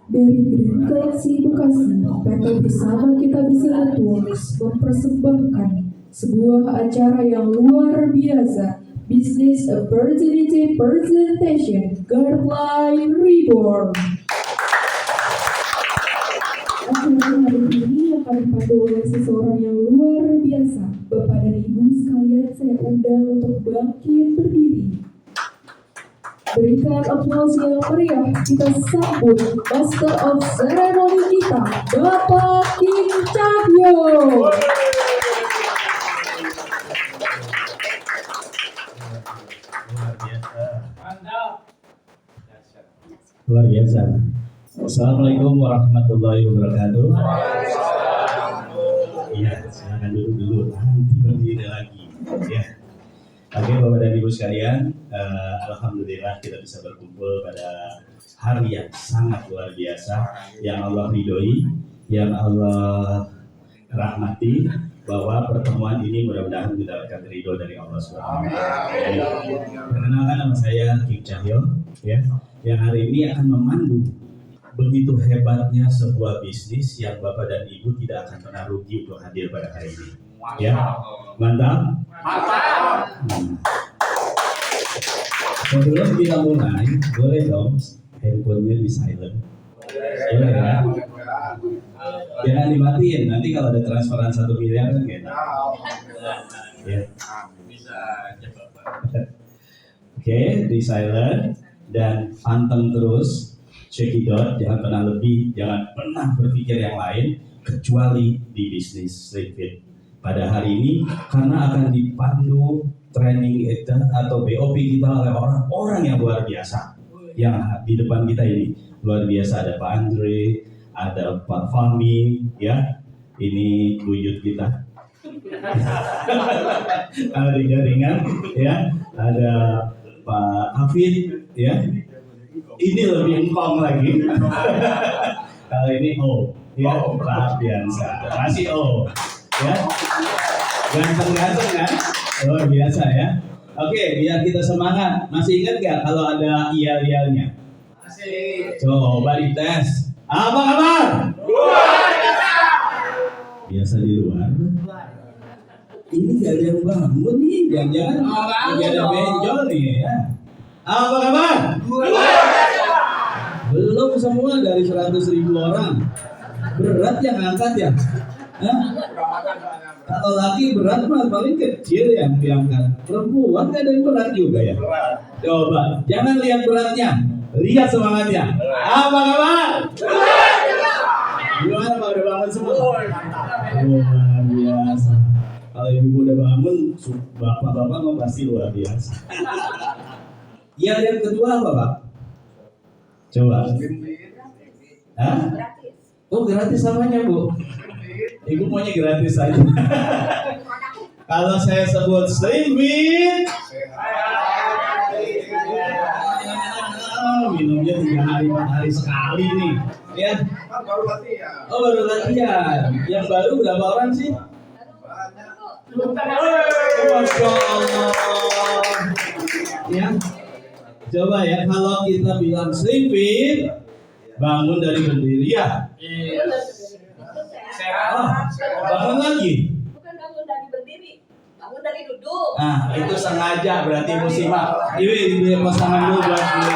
Dari Grand Galaxy Bekasi, PT Bersama Kita Bisa Networks mempersembahkan sebuah acara yang luar biasa, Business Opportunity Presentation Guideline Reborn. Acara hari ini akan dipandu oleh seseorang yang luar biasa. Bapak dan Ibu sekalian, saya undang untuk bangkit berdiri. Berikan aplaus yang meriah, kita sambut Master of Ceremony kita, Bapak King Cahyo. Luar biasa. Assalamualaikum warahmatullahi wabarakatuh. Iya, silakan dulu, nanti berdiri lagi. Ya. Oke, Bapak dan Ibu sekalian, alhamdulillah kita bisa berkumpul pada hari yang sangat luar biasa, yang Allah ridhoi, yang Allah rahmati, bahwa pertemuan ini mudah-mudahan mendapatkan ridho dari Allah Subhanahu wa Ta'ala. Perkenalkan, nama saya King Cahyo, ya, yang hari ini akan memandu begitu hebatnya sebuah bisnis yang Bapak dan Ibu tidak akan pernah rugi untuk hadir pada hari ini. Ya, mantap. Sebelum kita mulai, boleh dong handphonenya di silent. Boleh ya? Jangan dimatiin, nanti kalau ada transferan 1 miliar kan gitu. Ya. Bisa coba. Oke, di silent dan panteng terus, cekidot, jangan pernah lebih, jangan pernah berpikir yang lain kecuali di bisnis Street Fit. Pada hari ini, karena akan dipandu training itu atau BOP kita oleh orang-orang yang luar biasa. Yang di depan kita ini luar biasa, ada Pak Andre, ada Pak Fahmi, ya, ini wujud kita. Ada jaringan, ya, ada Pak Hafid, ya. Ini lebih engkong lagi. Kalau ini ya, Pak Biansa, masih ya, ganteng-ganteng kan, luar biasa ya. Oke, biar kita semangat. Masih ingat gak kalau ada iya-iyanya? Masih. Coba dites. Apa kabar? Luar biasa. Biasa di luar. Ini gak ada yang bangun nih, jangan-jangan lagi ada benjol nih ya. Apa kabar? Luar biasa. Belum semua dari 100.000 orang. Berat yang angkat ya? Hah? Kalau laki berat mah paling kecil yang diangkat. Perempuan kan ada yang berat juga ya. Coba, jangan lihat beratnya, lihat semangatnya. Apa kabar? Gimana Pak, udah bangun semua? Luar biasa. Kalau ibu udah bangun, bapak-bapak mau pasti luar biasa. Yang kedua apa Pak? Coba. Hah? Oh gratis samanya Bu. Ibu maunya gratis aja. Kalau saya sebut Slim Fit, minumnya 3 hari 4 hari sekali nih, ya. Baru latihan. Oh baru latihan. Yang baru berapa orang sih? Masya Allah. Ya. Coba ya, kalau kita bilang Slim Fit, bangun dari berdiri ya. Bangun lagi. Bukan bangun dari berdiri, bangun dari duduk. Nah, itu sengaja berarti musiman. Ini pasangan dulu buat gue.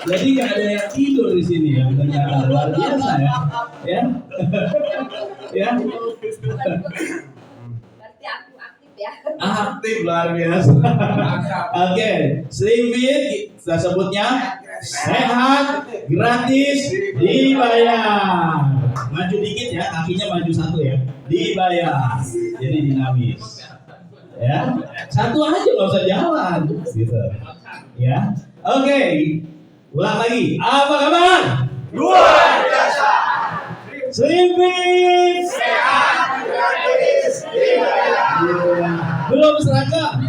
Jadi nggak ada yang tidur di sini ya, ternyata luar biasa ya. Ya. Ya. Berarti aku aktif ya. Aktif luar biasa. Oke, Slim Fit kita sebutnya sehat, gratis, dibayar. Maju dikit ya, kakinya maju satu ya, dibayar, jadi dinamis. Ya, satu aja nggak usah jalan, gitu. Ya, oke, ulang lagi. Apa kabar? Luar biasa. Slim Fit, sehat, gratis, Belum seragam.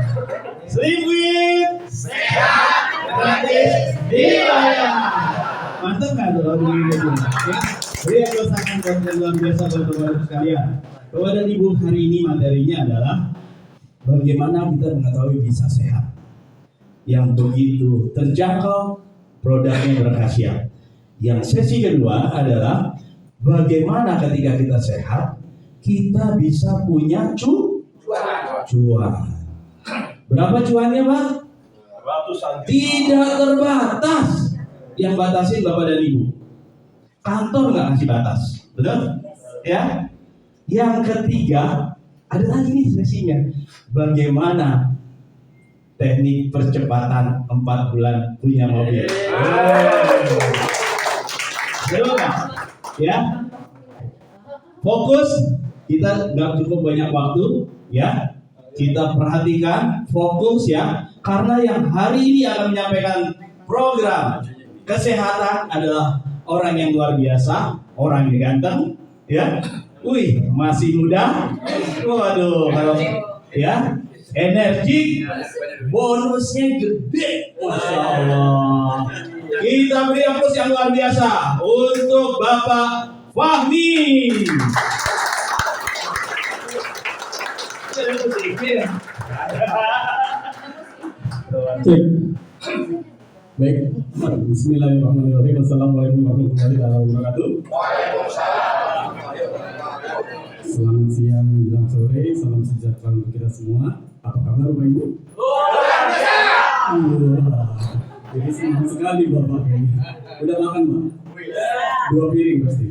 Slim Fit. Sehat, gratis, dibayar. Mantap nggak tuh lagu ini? Ya. Jadi aku sangat konten luar biasa teman-teman sekalian. Kepada ibu hari ini materinya adalah bagaimana kita mengetahui bisa sehat yang begitu terjangkau, produknya berkhasiat. Yang sesi kedua adalah bagaimana ketika kita sehat kita bisa punya cuan. Berapa cuannya, Pak? Tidak terbatas. Yang batasin Bapak dan Ibu. Kantor nggak kasih batas, betul? Ya. Yang ketiga ada lagi nih sesinya. Bagaimana teknik percepatan 4 bulan punya mobil. Seru nggak? Ya. Fokus, kita nggak cukup banyak waktu, ya. Kita perhatikan, fokus ya. Karena yang hari ini akan menyampaikan program kesehatan adalah orang yang luar biasa, orang yang ganteng, ya. Wih, masih muda. Waduh, kalau ya, energik, bonusnya gede, masya Allah. Kita beri aplaus yang luar biasa untuk Bapak Fahmi. Cek. Baik, bismillahirrahmanirrahim. Assalamualaikum warahmatullahi wabarakatuh. Selamat siang menjelang sore, salam sejahtera untuk kita semua. Apa kabar Bapak Ibu? Luar biasa. Jadi senang sekali Bapak ini. Udah makan Pak? 2 piring pasti.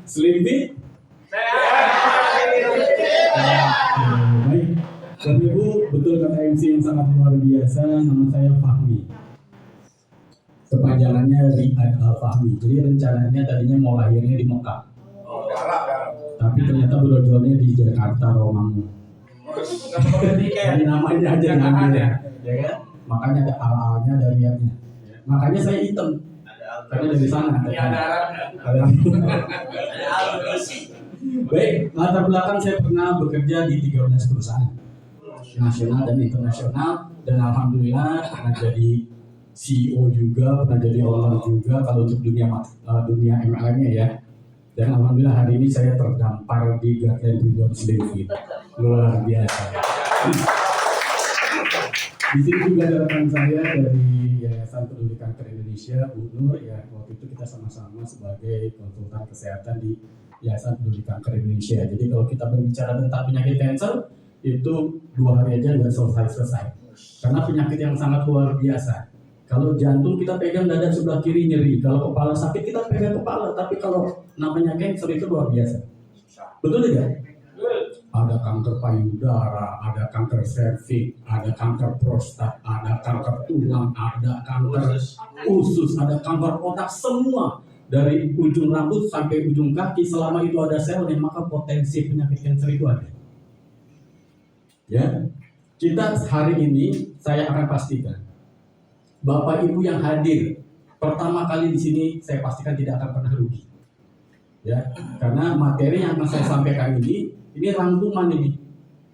Slim Fit? Baik, Bapak Ibu, betul kata MC yang sangat luar biasa. Nama saya Fahmi. Kepanjangannya Riyad Al-Fahmi. Jadi rencananya tadinya mau lahirnya di Mekah. Tapi ternyata berjualnya di Jakarta, Romangun. Namanya aja ngambil ya kan? Makanya ada al-alnya, ada Riyadnya. Makanya saya hitam. Karena dari sana ada Baik, latar belakang saya pernah bekerja di 13 perusahaan nasional dan internasional, dan alhamdulillah pernah jadi CEO juga, pernah jadi owner juga kalau untuk dunia MLM-nya ya. Dan alhamdulillah hari ini saya terdampar di Garden Ribuan Slim Fit. Luar biasa. Di sini juga ada rekan saya dari Yayasan Peduli Kanker Indonesia, Bu Nur ya. Waktu itu kita sama-sama sebagai konsultan kesehatan di Yayasan Peduli Kanker Indonesia. Jadi kalau kita berbicara tentang penyakit kanker, itu 2 hari aja nggak selesai. Karena penyakit yang sangat luar biasa. Kalau jantung kita pegang dada sebelah kiri nyeri, kalau kepala sakit kita pegang kepala, tapi kalau namanya kanker itu luar biasa. Betul tidak? Ada kanker payudara, ada kanker serviks, ada kanker prostat, ada kanker tulang, ada kanker usus, ada kanker otak, semua dari ujung rambut sampai ujung kaki. Selama itu ada selnya, maka potensi penyakit kanker itu ada. Ya, kita hari ini saya akan pastikan Bapak Ibu yang hadir pertama kali di sini, saya pastikan tidak akan pernah rugi. Ya, karena materi yang akan saya sampaikan ini rangkuman ini.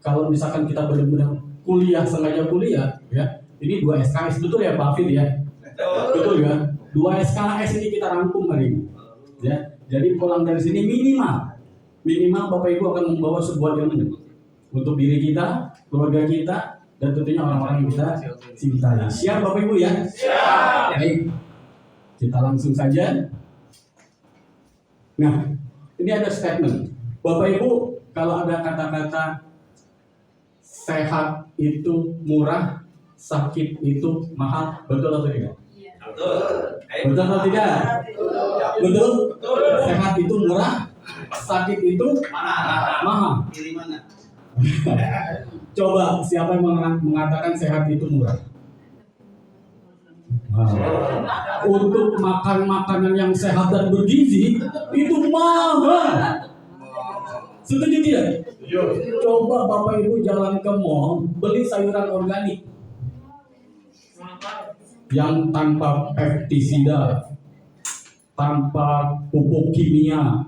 Kalau misalkan kita benar-benar kuliah, sengaja kuliah, ya, ini 2 SKS, betul ya Pak Afid ya? Betul ya? 2 SKS ini kita rangkum hari ini. Ya, jadi pulang dari sini minimal Bapak Ibu akan membawa sebuah ilmu untuk diri kita, keluarga kita, dan tentunya orang-orang yang kita cintai. Siap Bapak Ibu ya? Siap. Baik, kita langsung saja. Nah, ini ada statement. Bapak Ibu, kalau ada kata-kata sehat itu murah, sakit itu mahal, betul atau tidak? Betul. Betul atau tidak? Betul. Sehat itu murah, sakit itu mahal. Pilih mana? Coba siapa yang mengatakan sehat itu murah? Untuk makan makanan yang sehat dan bergizi itu mahal. Setuju tidak? Coba Bapak Ibu jalan ke mall beli sayuran organik yang tanpa pestisida, tanpa pupuk kimia,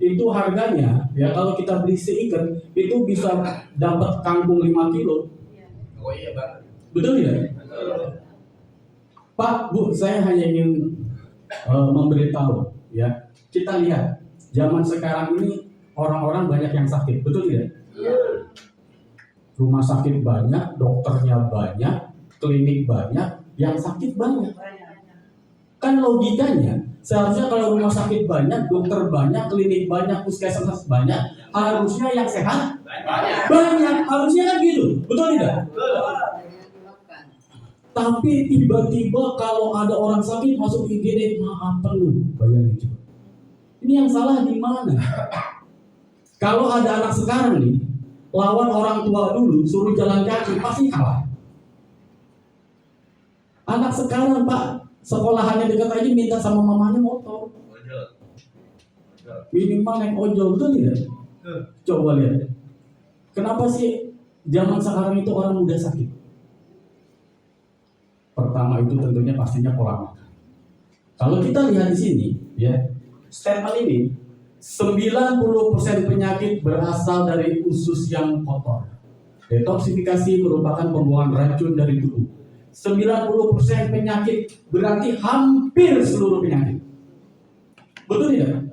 itu harganya ya kalau kita beli seikat itu bisa dapat kangkung 5 kilo. Oh iya Bang. Betul tidak? Pak, Bu, saya hanya ingin memberitahu ya. Kita lihat zaman sekarang ini orang-orang banyak yang sakit, betul tidak? Rumah sakit banyak, dokternya banyak, klinik banyak, yang sakit banyak. Kan logikanya seharusnya kalau rumah sakit banyak, dokter banyak, klinik banyak, puskesmas banyak, harusnya yang sehat banyak. Harusnya kan gitu, betul tidak? Tapi tiba-tiba kalau ada orang sakit masuk IGD, maaf perlu bayangin coba. Ini yang salah di mana? Kalau ada anak sekarang nih lawan orang tua dulu suruh jalan kaki pasti kalah. Anak sekarang Pak sekolahannya dekat aja minta sama mamanya motor. Minimal naik ojol, betul tidak? Coba lihat. Kenapa sih zaman sekarang itu orang mudah sakit? Pertama itu tentunya pastinya pola makan. Kalau kita lihat di sini, ya, statement ini 90% penyakit berasal dari usus yang kotor. Detoksifikasi merupakan pembuangan racun dari tubuh. 90% penyakit berarti hampir seluruh penyakit. Betul tidak?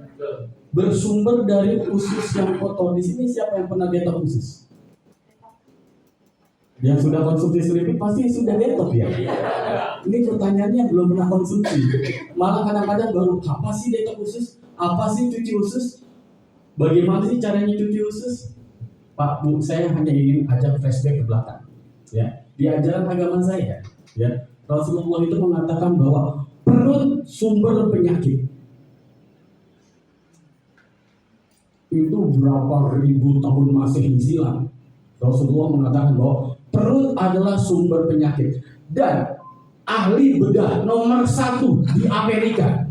Bersumber dari usus yang kotor. Di sini siapa yang pernah detox usus? Yang sudah konsumsi selipik pasti sudah detox ya. Ini pertanyaannya belum pernah konsumsi. Malah kadang-kadang baru apa sih detox usus? Apa sih cuci usus? Bagaimana sih caranya cuci usus? Pak, Bu, saya hanya ingin ajak flashback ke belakang. Ya, di ajaran agama saya, ya, Rasulullah itu mengatakan bahwa perut sumber penyakit. Itu berapa ribu tahun Masehi silam. Rasulullah mengatakan bahwa perut adalah sumber penyakit. Dan ahli bedah nomor 1 di Amerika,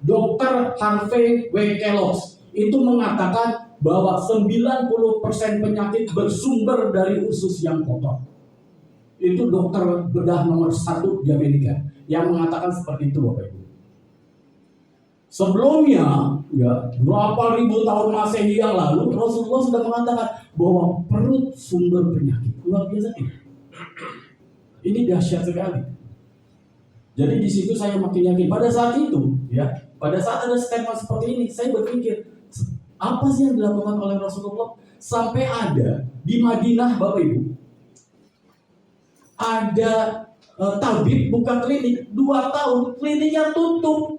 Dr. Harvey W. Kellogg, itu mengatakan bahwa 90% penyakit bersumber dari usus yang kotor. Itu dokter bedah nomor 1 di Amerika yang mengatakan seperti itu, Bapak Ibu. Sebelumnya, ya, berapa ribu tahun Masehi yang lalu, Rasulullah sudah mengatakan bahwa perut sumber penyakit. Luar biasa tidak? Ini dahsyat sekali. Jadi di situ saya makin yakin. Pada saat itu, ya, pada saat ada statement seperti ini, saya berpikir, apa sih yang dilakukan oleh Rasulullah? Sampai ada di Madinah, Bapak Ibu, ada tabib buka klinik 2 tahun, kliniknya tutup.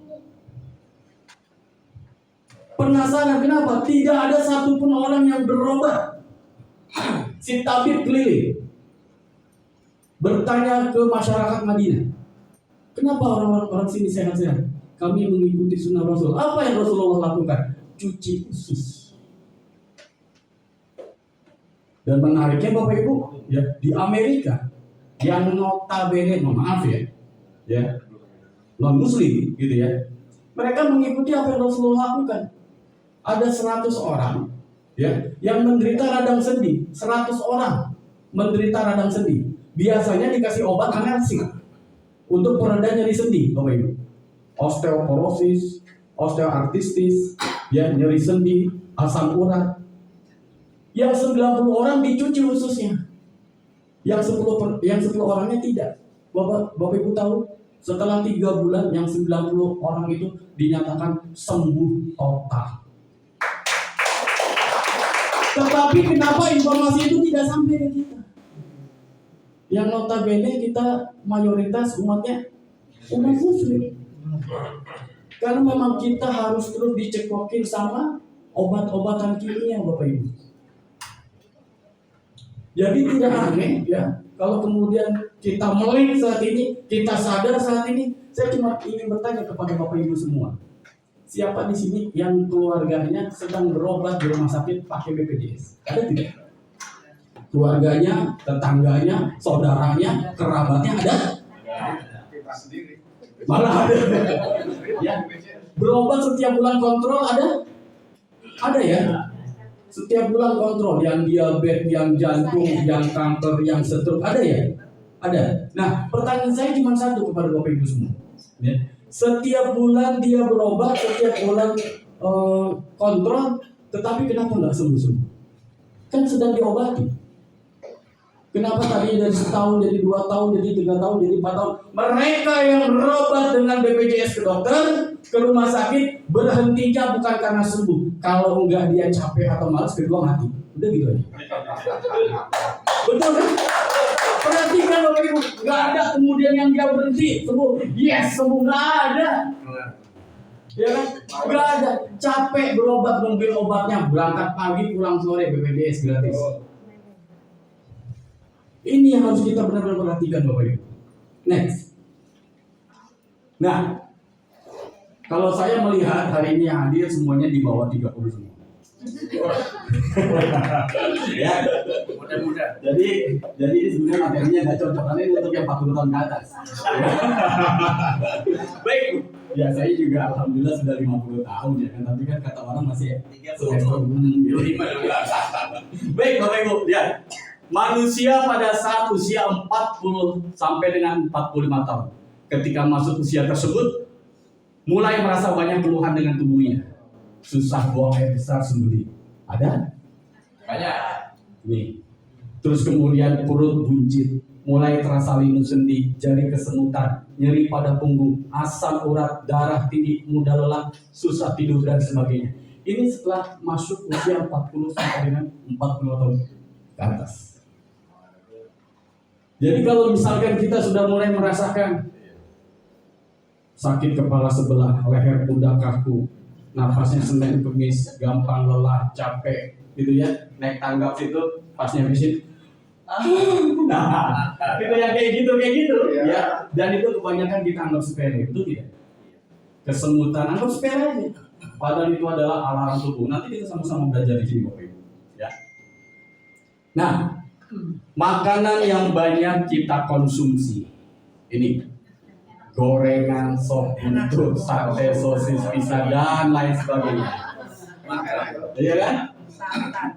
Penasaran kenapa? Tidak ada satupun orang yang berobat. Si tabib keliling bertanya ke masyarakat Madinah, kenapa orang-orang sini sehat-sehat? Kami mengikuti sunnah Rasul. Apa yang Rasulullah lakukan? Cuci usus. Dan menariknya Bapak Ibu, ya, di Amerika yang notabene, maaf ya, non Muslim, gitu ya, mereka mengikuti apa yang Rasulullah lakukan. Ada 100 orang, ya, yang menderita radang sendi. 100 orang menderita radang sendi. Biasanya dikasih obat analgesik untuk pereda nyeri sendi, Bapak Ibu. Osteoporosis, osteoartritis, ya, nyeri sendi, asam urat. Yang 90 orang dicuci ususnya. Yang 10 orangnya tidak. Bapak Ibu tahu, setelah 3 bulan yang 90 orang itu dinyatakan sembuh total. Tetapi kenapa informasi itu tidak sampai ke kita? Yang notabene kita mayoritas umat Muslim. Karena memang kita harus terus dicekokin sama obat-obatan kimia, Bapak Ibu. Jadi tidak aneh ya kalau kemudian kita melek saat ini, kita sadar saat ini. Saya cuma ingin bertanya kepada Bapak Ibu semua. Siapa di sini yang keluarganya sedang berobat di rumah sakit pakai BPJS? Ada tidak? Keluarganya, tetangganya, saudaranya, kerabatnya ada? Kita sendiri. Malah ada. Ya. Berobat setiap bulan kontrol ada? Ada ya? Setiap bulan kontrol, yang diabetes, yang jantung, yang kanker, yang stroke, ada ya? Ada. Nah, pertanyaan saya cuma satu kepada Bapak Ibu semua. Ya. Setiap bulan dia berobat, setiap bulan kontrol, tetapi kenapa nggak sembuh-sembuh? Kan sedang diobati. Kenapa tadinya dari setahun jadi 2 tahun, jadi 3 tahun, jadi 4 tahun? Mereka yang berobat dengan BPJS ke dokter, ke rumah sakit, berhentinya bukan karena sembuh. Kalau enggak dia capek atau malas, kedua mati. Udah gitu aja. Betul kan? Perhatikan Bapak Ibu, nggak ada kemudian yang dia berhenti sembuh. Yes, sembuh, nggak ada. Ya kan? Nggak ada. Capek berobat, nungguin obatnya, berangkat pagi pulang sore, BPJS gratis. Ini yang harus kita benar-benar perhatikan Bapak Ibu. Next. Nah, kalau saya melihat hari ini yang hadir semuanya di bawah 30 semua. Ya, Mudah-mudahan. jadi ini sebenarnya materinya nggak cocok, karena ini untuk yang 40 tahun ke atas. Baik, ya saya juga alhamdulillah sudah 50 tahun ya kan, tapi kan kata orang masih 25. Baik Bapak Ibu, ya. Manusia pada saat usia 40 sampai dengan 45 tahun, ketika masuk usia tersebut, mulai merasa banyak keluhan dengan tubuhnya. Susah buang air besar sembeli. Ada? Banyak. Nih. Terus kemudian perut buncit, mulai terasa linu sendi, jari kesemutan, nyeri pada punggung, asam urat, darah tinggi, mudah lelah, susah tidur dan sebagainya. Ini setelah masuk usia 40 sampai dengan 40 tahun ke atas. Jadi kalau misalkan kita sudah mulai merasakan sakit kepala sebelah, leher pundak kaku, nafasnya Senin Kemis, gampang lelah, capek, gitu ya, naik tangga situ, pas nyampe situ, nah, itu yang kayak gitu, ya. Dan itu kebanyakan kita anggap sepele, itu tidak. Kesemutan anggap sepele aja. Padahal itu adalah alarm tubuh. Nanti kita sama-sama belajar di sini, Bapak Ibu. Ya. Nah, makanan yang banyak kita konsumsi ini gorengan, sop buntut, sate, sosis, pizza dan lain sebagainya. Iya kan?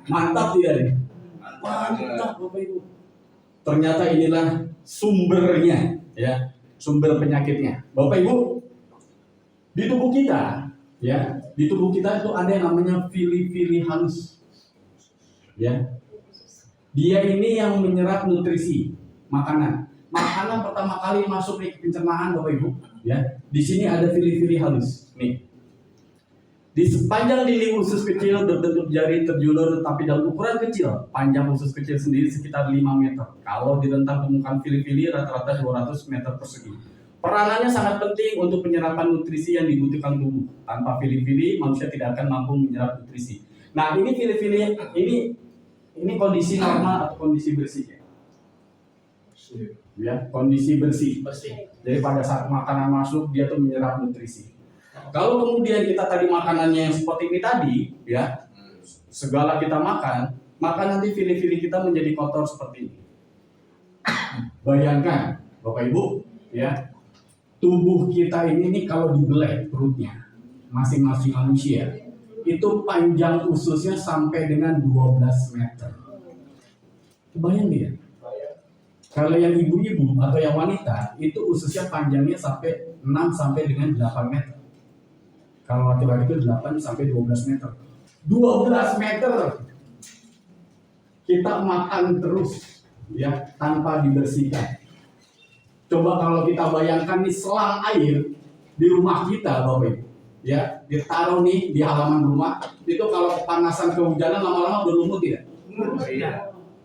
Mantap tidak nih? Mantap Bapak Ibu. Ternyata inilah sumbernya, ya, sumber penyakitnya. Bapak Ibu, di tubuh kita, ya, di tubuh kita itu ada yang namanya fili-fili halus, ya. Dia ini yang menyerap nutrisi makanan. Makanan pertama kali masuk ke pencernaan Bapak Ibu, ya. Di sini ada fili-fili halus. Nih. Di sepanjang lini usus kecil berbentuk jari terjulur tapi dalam ukuran kecil. Panjang usus kecil sendiri sekitar 5 meter. Kalau direntang permukaan fili-fili rata-rata 200 meter persegi. Peranannya sangat penting untuk penyerapan nutrisi yang dibutuhkan tubuh. Tanpa fili-fili manusia tidak akan mampu menyerap nutrisi. Nah, ini fili-fili ini kondisi normal atau kondisi bersih ya? Ya, kondisi bersih. Jadi pada saat makanan masuk dia tuh menyerap nutrisi. Kalau kemudian kita tadi makanannya yang seperti ini tadi, ya, segala kita makan, maka nanti fili-fili kita menjadi kotor seperti ini. Bayangkan, Bapak Ibu, ya, tubuh kita ini kalau dibelek perutnya, masing-masing manusia, itu panjang ususnya sampai dengan 12 meter. Kebayang dia? Kalau yang ibu-ibu atau yang wanita, itu ususnya panjangnya sampai 6 sampai dengan 8 meter. Kalau laki-laki itu 8 sampai 12 meter. 12 meter. Kita makan terus, ya, tanpa dibersihkan. Coba kalau kita bayangkan nih selang air di rumah kita, Bapak Ibu, ya, ditaruh nih di halaman rumah, itu kalau kepanasan kehujanan lama-lama berlumut tidak?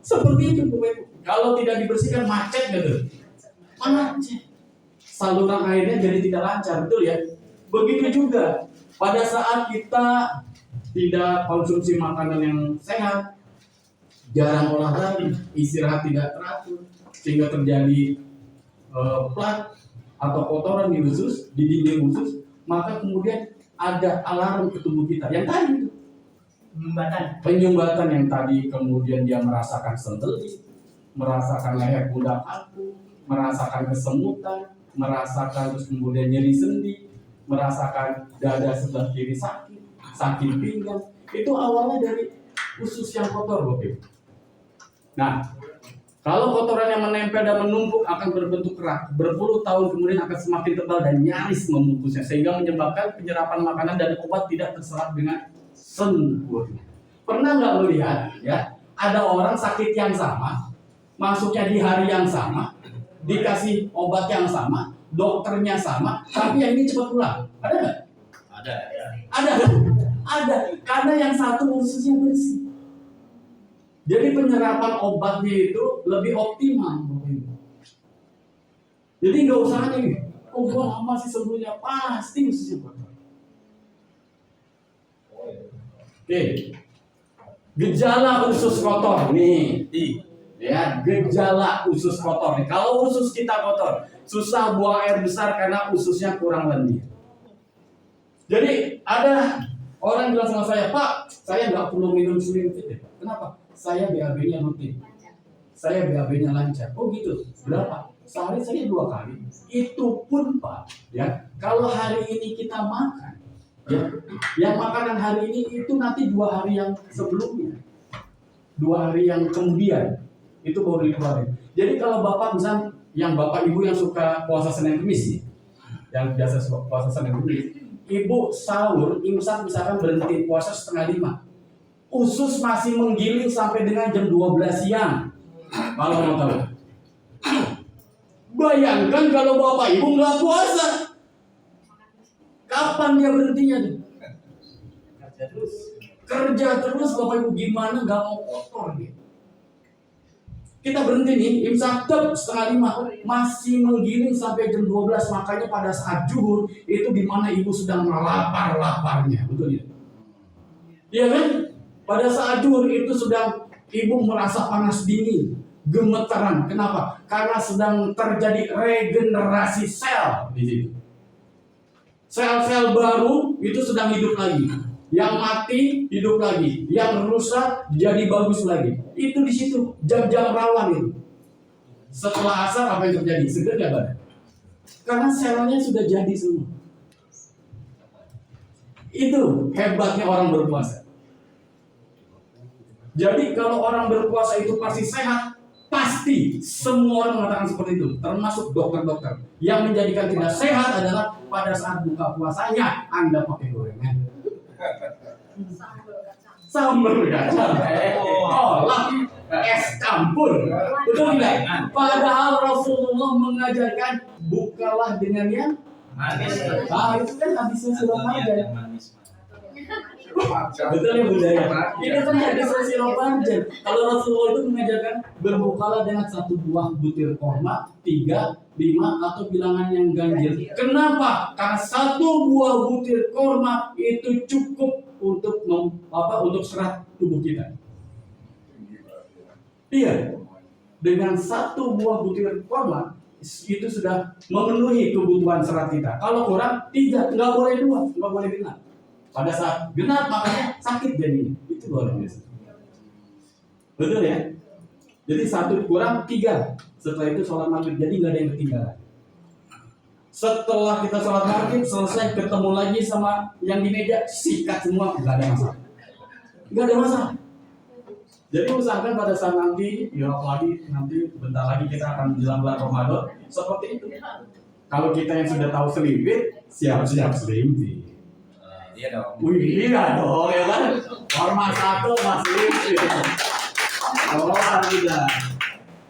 Seperti itu, Bapak Ibu. Kalau tidak dibersihkan macet gitu. Macet. Saluran airnya jadi tidak lancar, betul ya? Begitu juga pada saat kita tidak konsumsi makanan yang sehat, jarang olahraga, istirahat tidak teratur, sehingga terjadi plat atau kotoran di usus, di dinding usus, maka kemudian ada alarm ke tubuh kita yang tadi itu penyumbatan yang tadi, kemudian dia merasakan sentelis, merasakan leher pundak kaku, merasakan kesemutan, merasakan terus kemudian nyeri sendi, merasakan dada sebelah kiri sakit pinggang. Itu awalnya dari usus yang kotor, Bapak. Nah, Kalau kotoran yang menempel dan menumpuk akan berbentuk kerak, berpuluh tahun kemudian akan semakin tebal dan nyaris membungkusnya, sehingga menyebabkan penyerapan makanan dan obat tidak terserap dengan sempurna. Pernah nggak melihat ya, ada orang sakit yang sama, masuknya di hari yang sama, dikasih obat yang sama, dokternya sama, tapi yang ini cepat pulang? Ada nggak? Ada. Ada, ada. Karena yang satu ususnya bersih. Jadi penyerapan obatnya itu lebih optimal, Bapak Ibu. Jadi nggak usah aja nih, oh gua lama sih sembuhnya, pasti ususnya kotor. Oke, gejala usus kotor nih, ya gejala usus kotor nih. Kalau usus kita kotor, susah buang air besar karena ususnya kurang lendir. Jadi ada orang bilang sama saya, Pak, saya nggak perlu minum Slim Fit ya. Kenapa? Saya BAB-nya rutin. Saya BAB-nya lancar. Oh gitu. Berapa? Sehari saya 2 kali. Itu pun Pak, ya. Kalau hari ini kita makan, ya, yang makanan hari ini itu nanti 2 hari yang sebelumnya, 2 hari yang kemudian itu baru dikeluarin. Jadi kalau Bapak misalnya, yang Bapak Ibu yang suka puasa Senin Kamis, yang biasa puasa Senin Kamis, Ibu sahur, imsak misalkan berhenti puasa 4:30. Usus masih menggiling sampai dengan jam 12 siang. Kalau mau tahu. Bayangkan kalau Bapak Ibu nggak puasa. Kapan dia berhentinya tuh? Kerja terus Bapak Ibu, gimana nggak mau kotor gitu. Kita berhenti nih, imsak 4:30, masih menggiling sampai jam 12. Makanya pada saat zuhur itu di mana Ibu sedang lapar-laparnya, betul ya? Iya kan? Pada saat zuhur itu sedang Ibu merasa panas dingin, gemetaran. Kenapa? Karena sedang terjadi regenerasi sel di situ. Sel-sel baru itu sedang hidup lagi. Yang mati hidup lagi, yang rusak jadi bagus lagi. Itu di situ jam-jam rawan itu. Setelah asar apa yang terjadi? Seger nggak badan? Karena selnya sudah jadi semua. Itu hebatnya orang berpuasa. Jadi kalau orang berpuasa itu pasti sehat, pasti semua orang mengatakan seperti itu, termasuk dokter-dokter. Yang menjadikan tidak sehat adalah pada saat buka puasanya Anda pakai gorengan, sambal kacang, kolak, es campur, betul tidak? Padahal Rasulullah mengajarkan bukalah dengan yang Manis. itu kan hadisnya sudah ada. Manis. Betul ya budaya. Ini kan hadis Rasulullah. Kalau Rasulullah itu mengajarkan berbukalah dengan 1 buah butir korma, 3, 5 atau bilangan yang ganjil. Kenapa? Karena 1 buah butir korma itu cukup untuk untuk serat tubuh kita. Iya. Dengan 1 buah butir korma itu sudah memenuhi kebutuhan serat kita. Kalau kurang 3, nggak boleh 2, nggak boleh genap. Pada saat genap makanya sakit jadinya. Itu luar biasa. Betul ya? Jadi 1 kurang 3. Setelah itu sholat maghrib, jadi nggak ada yang ketinggalan. Setelah kita sholat maghrib selesai, ketemu lagi sama yang di meja, sikat semua, nggak ada masalah. Nggak ada masalah. Jadi usahakan pada saat nanti, ya apalagi nanti bentar lagi kita akan menjelang bulan Ramadan, seperti itu. Kalau kita yang sudah tahu Slim-Fit, siap-siap Slim-Fit. Iya dong. Wih, iya dong, ya kan? Format 1 masih kalau tidak,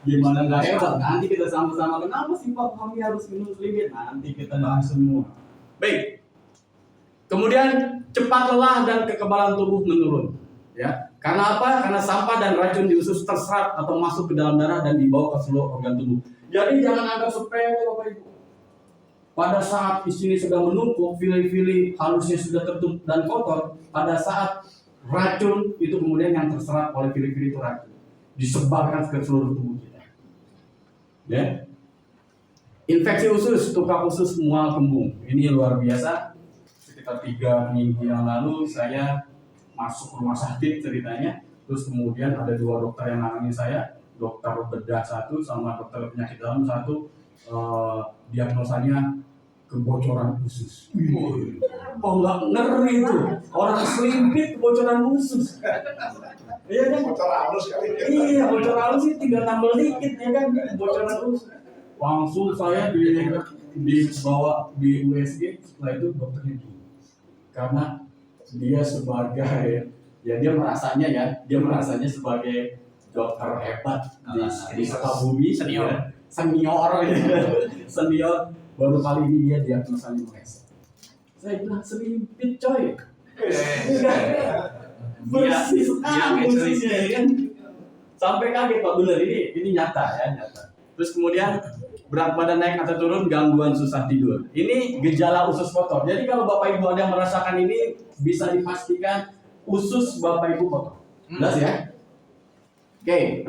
gimana nggak hebat? Nanti kita sama-sama, kenapa sih Pak kami harus minum Slim-Fit? Nanti kita bahas semua. Baik. Kemudian cepat lelah dan kekebalan tubuh menurun. Ya, karena apa? Karena sampah dan racun di usus terserap atau masuk ke dalam darah dan dibawa ke seluruh organ tubuh. Jadi jangan anggap sepele Bapak Ibu. Pada saat di sini sudah menumpuk, fili-fili halusnya sudah tertutup dan kotor, pada saat racun itu kemudian yang terserap oleh fili-fili itu racun, disebarkan ke seluruh tubuh kita. Ya. Infeksi usus, tukar usus, mual kembung. Ini luar biasa. Sekitar 3 minggu yang lalu saya masuk rumah sakit ceritanya, terus kemudian ada 2 dokter yang nangani saya, dokter bedah 1 sama dokter penyakit dalam 1. Diagnosanya kebocoran usus. Oh nggak ngeri itu, orang selimpit kebocoran usus. Iya kan? Bocor halus kali. Iya, bocor halus sih tinggal tambah dikit ya kan, bocoran usus. Langsung saya dibawa di USG, setelah itu dokternya gini. Karena dia sebagai, ya dia merasanya sebagai dokter hebat di Sukabumi, Senior. Senior, baru kali ini dia diagnosanya meleset. Saya bilang selimpit coy. Bersih sekali ususnya ya kan. Sampai kaget Pak, bener ini nyata ya, nyata. Terus kemudian berat badan naik atau turun, gangguan susah tidur. Ini gejala usus kotor. Jadi kalau Bapak Ibu ada yang merasakan ini, bisa dipastikan usus Bapak Ibu kotor. Jelas ya? Oke.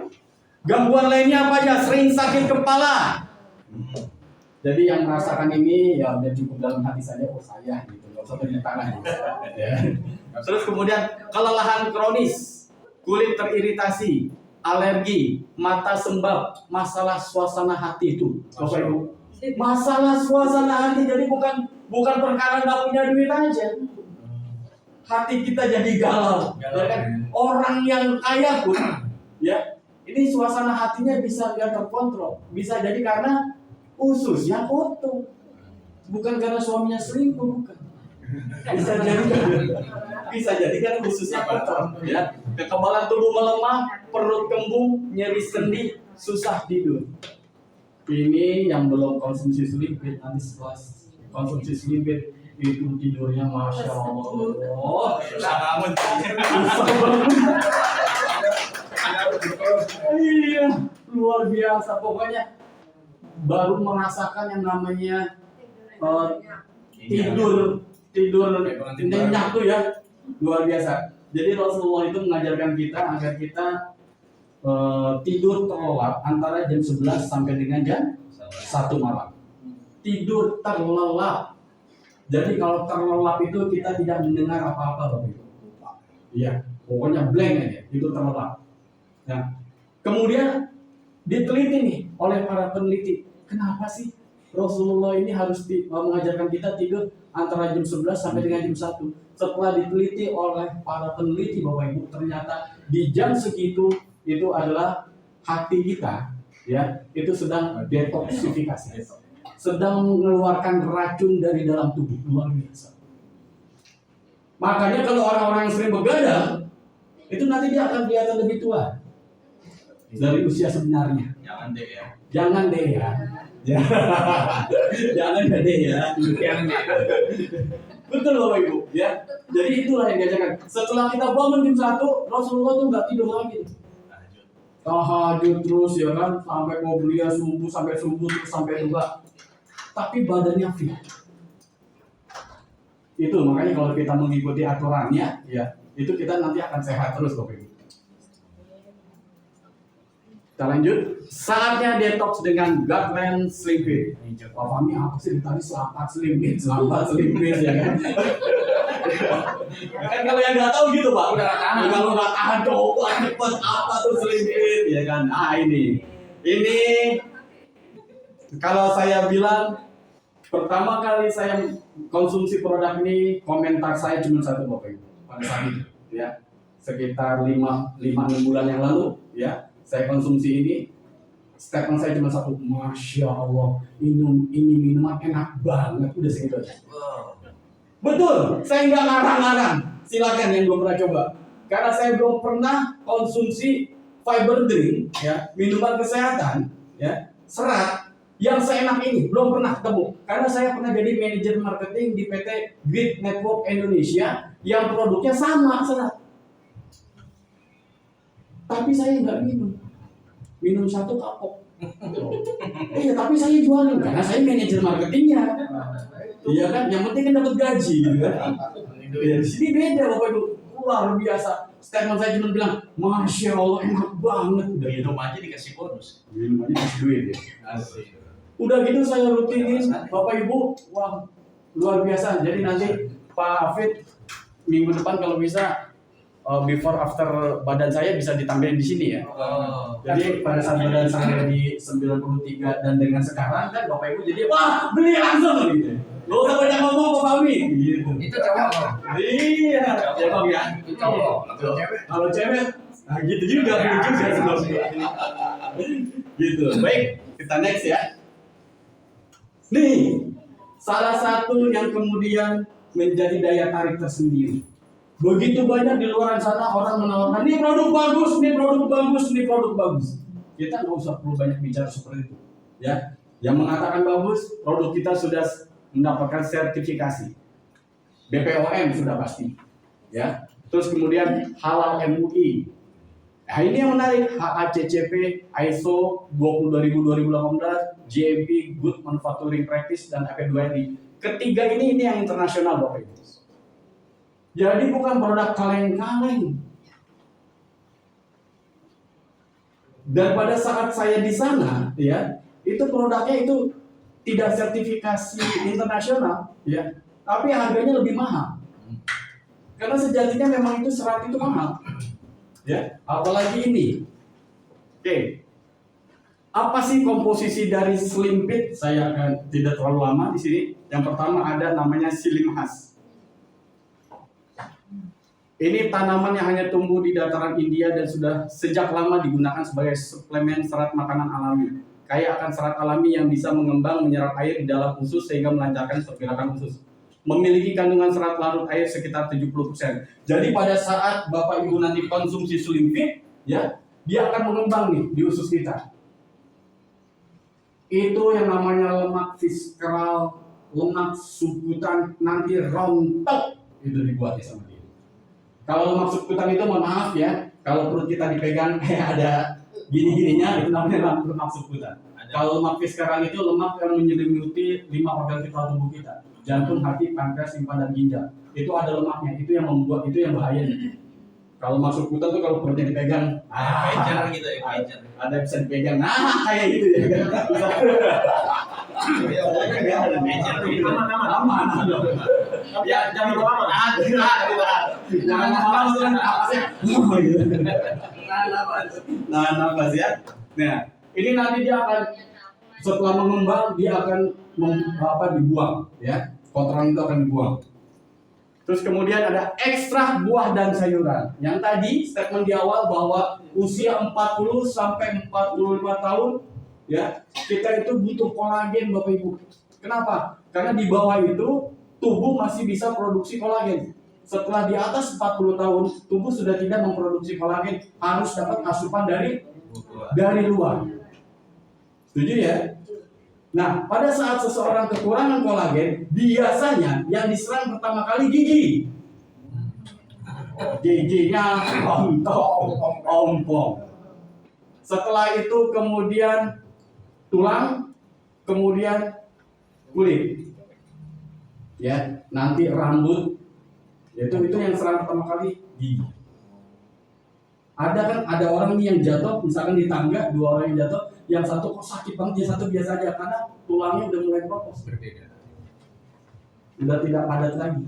Gangguan lainnya apa aja? Sering sakit kepala. Jadi yang merasakan ini ya udah cukup dalam hati saja, oh saya gitu, nggak usah tunjuk tangan. Ya. Terus kemudian kelelahan kronis, kulit teriritasi, alergi, mata sembab, masalah suasana hati itu, Bapak Ibu. Masalah suasana hati, jadi bukan perkara nggak punya duit aja. Hati kita jadi galau, ya kan? Orang yang kaya pun, ya ini suasana hatinya bisa nggak terkontrol, bisa jadi karena ususnya kotor, bukan karena suaminya selingkuh, bukan. Bisa jadi karena ususnya kotor, ya. Kekebalan tubuh melemah, perut kembung, nyeri sendi, susah tidur. Ini yang belum konsumsi selimpit, nanti setelah konsumsi selimpit itu tidurnya masya Allah. Susah bangun. Iya, luar biasa. Pokoknya baru merasakan yang namanya tidur nyenyak tuh ya, luar biasa. Jadi Rasulullah itu mengajarkan kita agar kita tidur terlelap antara jam 11 sampai dengan jam 1 malam. Tidur terlelap. Jadi kalau terlelap itu kita tidak mendengar apa-apa Bapak Ibu. Iya, pokoknya blank aja, itu terlelap. Nah, kemudian diteliti nih oleh para peneliti, kenapa sih Rasulullah ini harus mengajarkan kita tidur antara jam 11 sampai dengan jam 1. Setelah diteliti oleh para peneliti Bapak Ibu, ternyata di jam segitu itu adalah hati kita, ya, itu sedang detoksifikasi, sedang mengeluarkan racun dari dalam tubuh, luar biasa. Makanya kalau orang-orang yang sering begadang, itu nanti dia akan kelihatan lebih tua dari usia sebenarnya. Jangan deh ya. Jangan deh ya. Jangan deh ya. Betul Bapak Ibu, ya. Jadi itulah yang diajarkan. Setelah kita bangun jam 1, Rasulullah tuh nggak tidur lagi. Tahajud terus ya kan, sampai qobliyah subuh sampai terus sampai juga. Tapi badannya fit. Itu makanya kalau kita mengikuti aturannya, ya itu kita nanti akan sehat terus Bapak Ibu. Kita lanjut. Saatnya detox dengan Gutland Slim Fit. Pak Fahmi apa sih tadi selamat Slim Fit ya kan? Kan kalau yang nggak tahu gitu Pak, udah tahan. Kalau nggak tahan coba cepet apa tuh Slim Fit ya kan? Ah ini kalau saya bilang pertama kali saya konsumsi produk ini, komentar saya cuma satu Bapak Ibu pada saat itu, ya sekitar 5-6 bulan yang lalu, ya. Saya konsumsi ini, statement saya cuma satu, Masya Allah, ini minuman enak banget, udah segitu aja. Betul, saya nggak ngarang-ngarang, silakan yang belum pernah coba. Karena saya belum pernah konsumsi fiber drink, ya, minuman kesehatan, ya, serat, yang seenak ini, belum pernah ketemu. Karena saya pernah jadi manajer marketing di PT Grid Network Indonesia, yang produknya sama, serat. Tapi saya nggak minum satu kapok. Iya, tapi saya jualin karena saya manajer marketingnya. Iya kan, yang penting kan dapat gaji gitu kan. Ya, di sini beda Bapak Ibu, luar biasa. Statement saya cuma bilang, Masya Allah enak banget. Udah gitu, Minum aja dikasih bonus. minum aja kasih duit ya. Asik. Udah gitu saya rutinin Bapak Ibu, wah luar biasa. Jadi nanti Pak Hafid minggu depan kalau bisa before after badan saya bisa ditampilin di sini ya. Jadi pada saat badan saya di 93 dan dengan sekarang kan Bapak Ibu jadi wah beli langsung gitu. Gak usah banyak ngomong Pak Fahmi. Gitu. Itu cowok. Iya, ya Bang ya. Itu cowok. Kalau cewek. Kalau cewek, nah gitu juga, begitu juga sebenarnya. Gitu. Baik, kita next ya. Nih, salah satu yang kemudian menjadi daya tarik tersendiri. Begitu banyak di luar sana orang menawarkan, ini produk bagus, ini produk bagus, ini produk bagus. Kita nggak usah perlu banyak bicara seperti itu, ya. Yang mengatakan bagus, produk kita sudah mendapatkan sertifikasi, BPOM sudah pasti, ya. Terus kemudian halal MUI. Nah ini yang menarik, HACCP, ISO 22018, GMP, Good Manufacturing Practice, dan AP2RI. Ketiga ini yang internasional Bapak Ibu. Jadi bukan produk kaleng-kaleng. Dan pada saat saya di sana, ya, itu produknya itu tidak sertifikasi internasional, ya, tapi harganya lebih mahal. Karena sejatinya memang itu serat itu mahal, ya. Apalagi ini. Oke. Apa sih komposisi dari Slim Fit? Saya akan tidak terlalu lama di sini. Yang pertama ada namanya Silim khas. Ini tanaman yang hanya tumbuh di dataran India dan sudah sejak lama digunakan sebagai suplemen serat makanan alami. Kaya akan serat alami yang bisa mengembang menyerap air di dalam usus sehingga melancarkan pergerakan usus. Memiliki kandungan serat larut air sekitar 70%. Jadi pada saat Bapak Ibu nanti konsumsi Slim Fit, ya, dia akan mengembang nih di usus kita. Itu yang namanya lemak visceral, lemak subkutan, nanti rontok itu dibuat sama dia. Kalau lemak subkutan itu mohon maaf ya, kalau perut kita dipegang kayak ada gini-gininya itu namanya lemak subkutan. Kalau lemak visceral itu lemak yang menyelimuti 5 organ vital tubuh kita, jantung, hati, pankreas, limfa, dan ginjal. Itu ada lemaknya, itu yang membuat, itu yang bahaya nih. Kalau masuk hutan tuh kalau perutnya dipegang, Pager gitu ya, pager. ada bisa dipegang, nah kayak gitu ya. Iya, ada pager. Aman. Ya, jangan lama. Jangan lama kan napasnya. Nah, napas ya. Nah, ini nanti dia akan setelah mengembang dia akan dibuang, ya. Kotoran itu akan dibuang. Terus kemudian ada ekstrak buah dan sayuran. Yang tadi statement di awal bahwa usia 40 sampai 45 tahun, ya, kita itu butuh kolagen Bapak Ibu. Kenapa? Karena di bawah itu tubuh masih bisa produksi kolagen. Setelah di atas 40 tahun, tubuh sudah tidak memproduksi kolagen, harus dapat asupan dari luar. Setuju ya? Nah, pada saat seseorang kekurangan kolagen, biasanya yang diserang pertama kali gigi. Giginya ompong. Setelah itu kemudian tulang, kemudian kulit. Ya, nanti rambut. Itu yang serang pertama kali gigi. Ada orang nih yang jatuh, misalkan di tangga, 2 orang yang jatuh, yang satu kok sakit banget, yang satu biasa aja karena tulangnya udah mulai keropos. Berbeda. Udah tidak padat lagi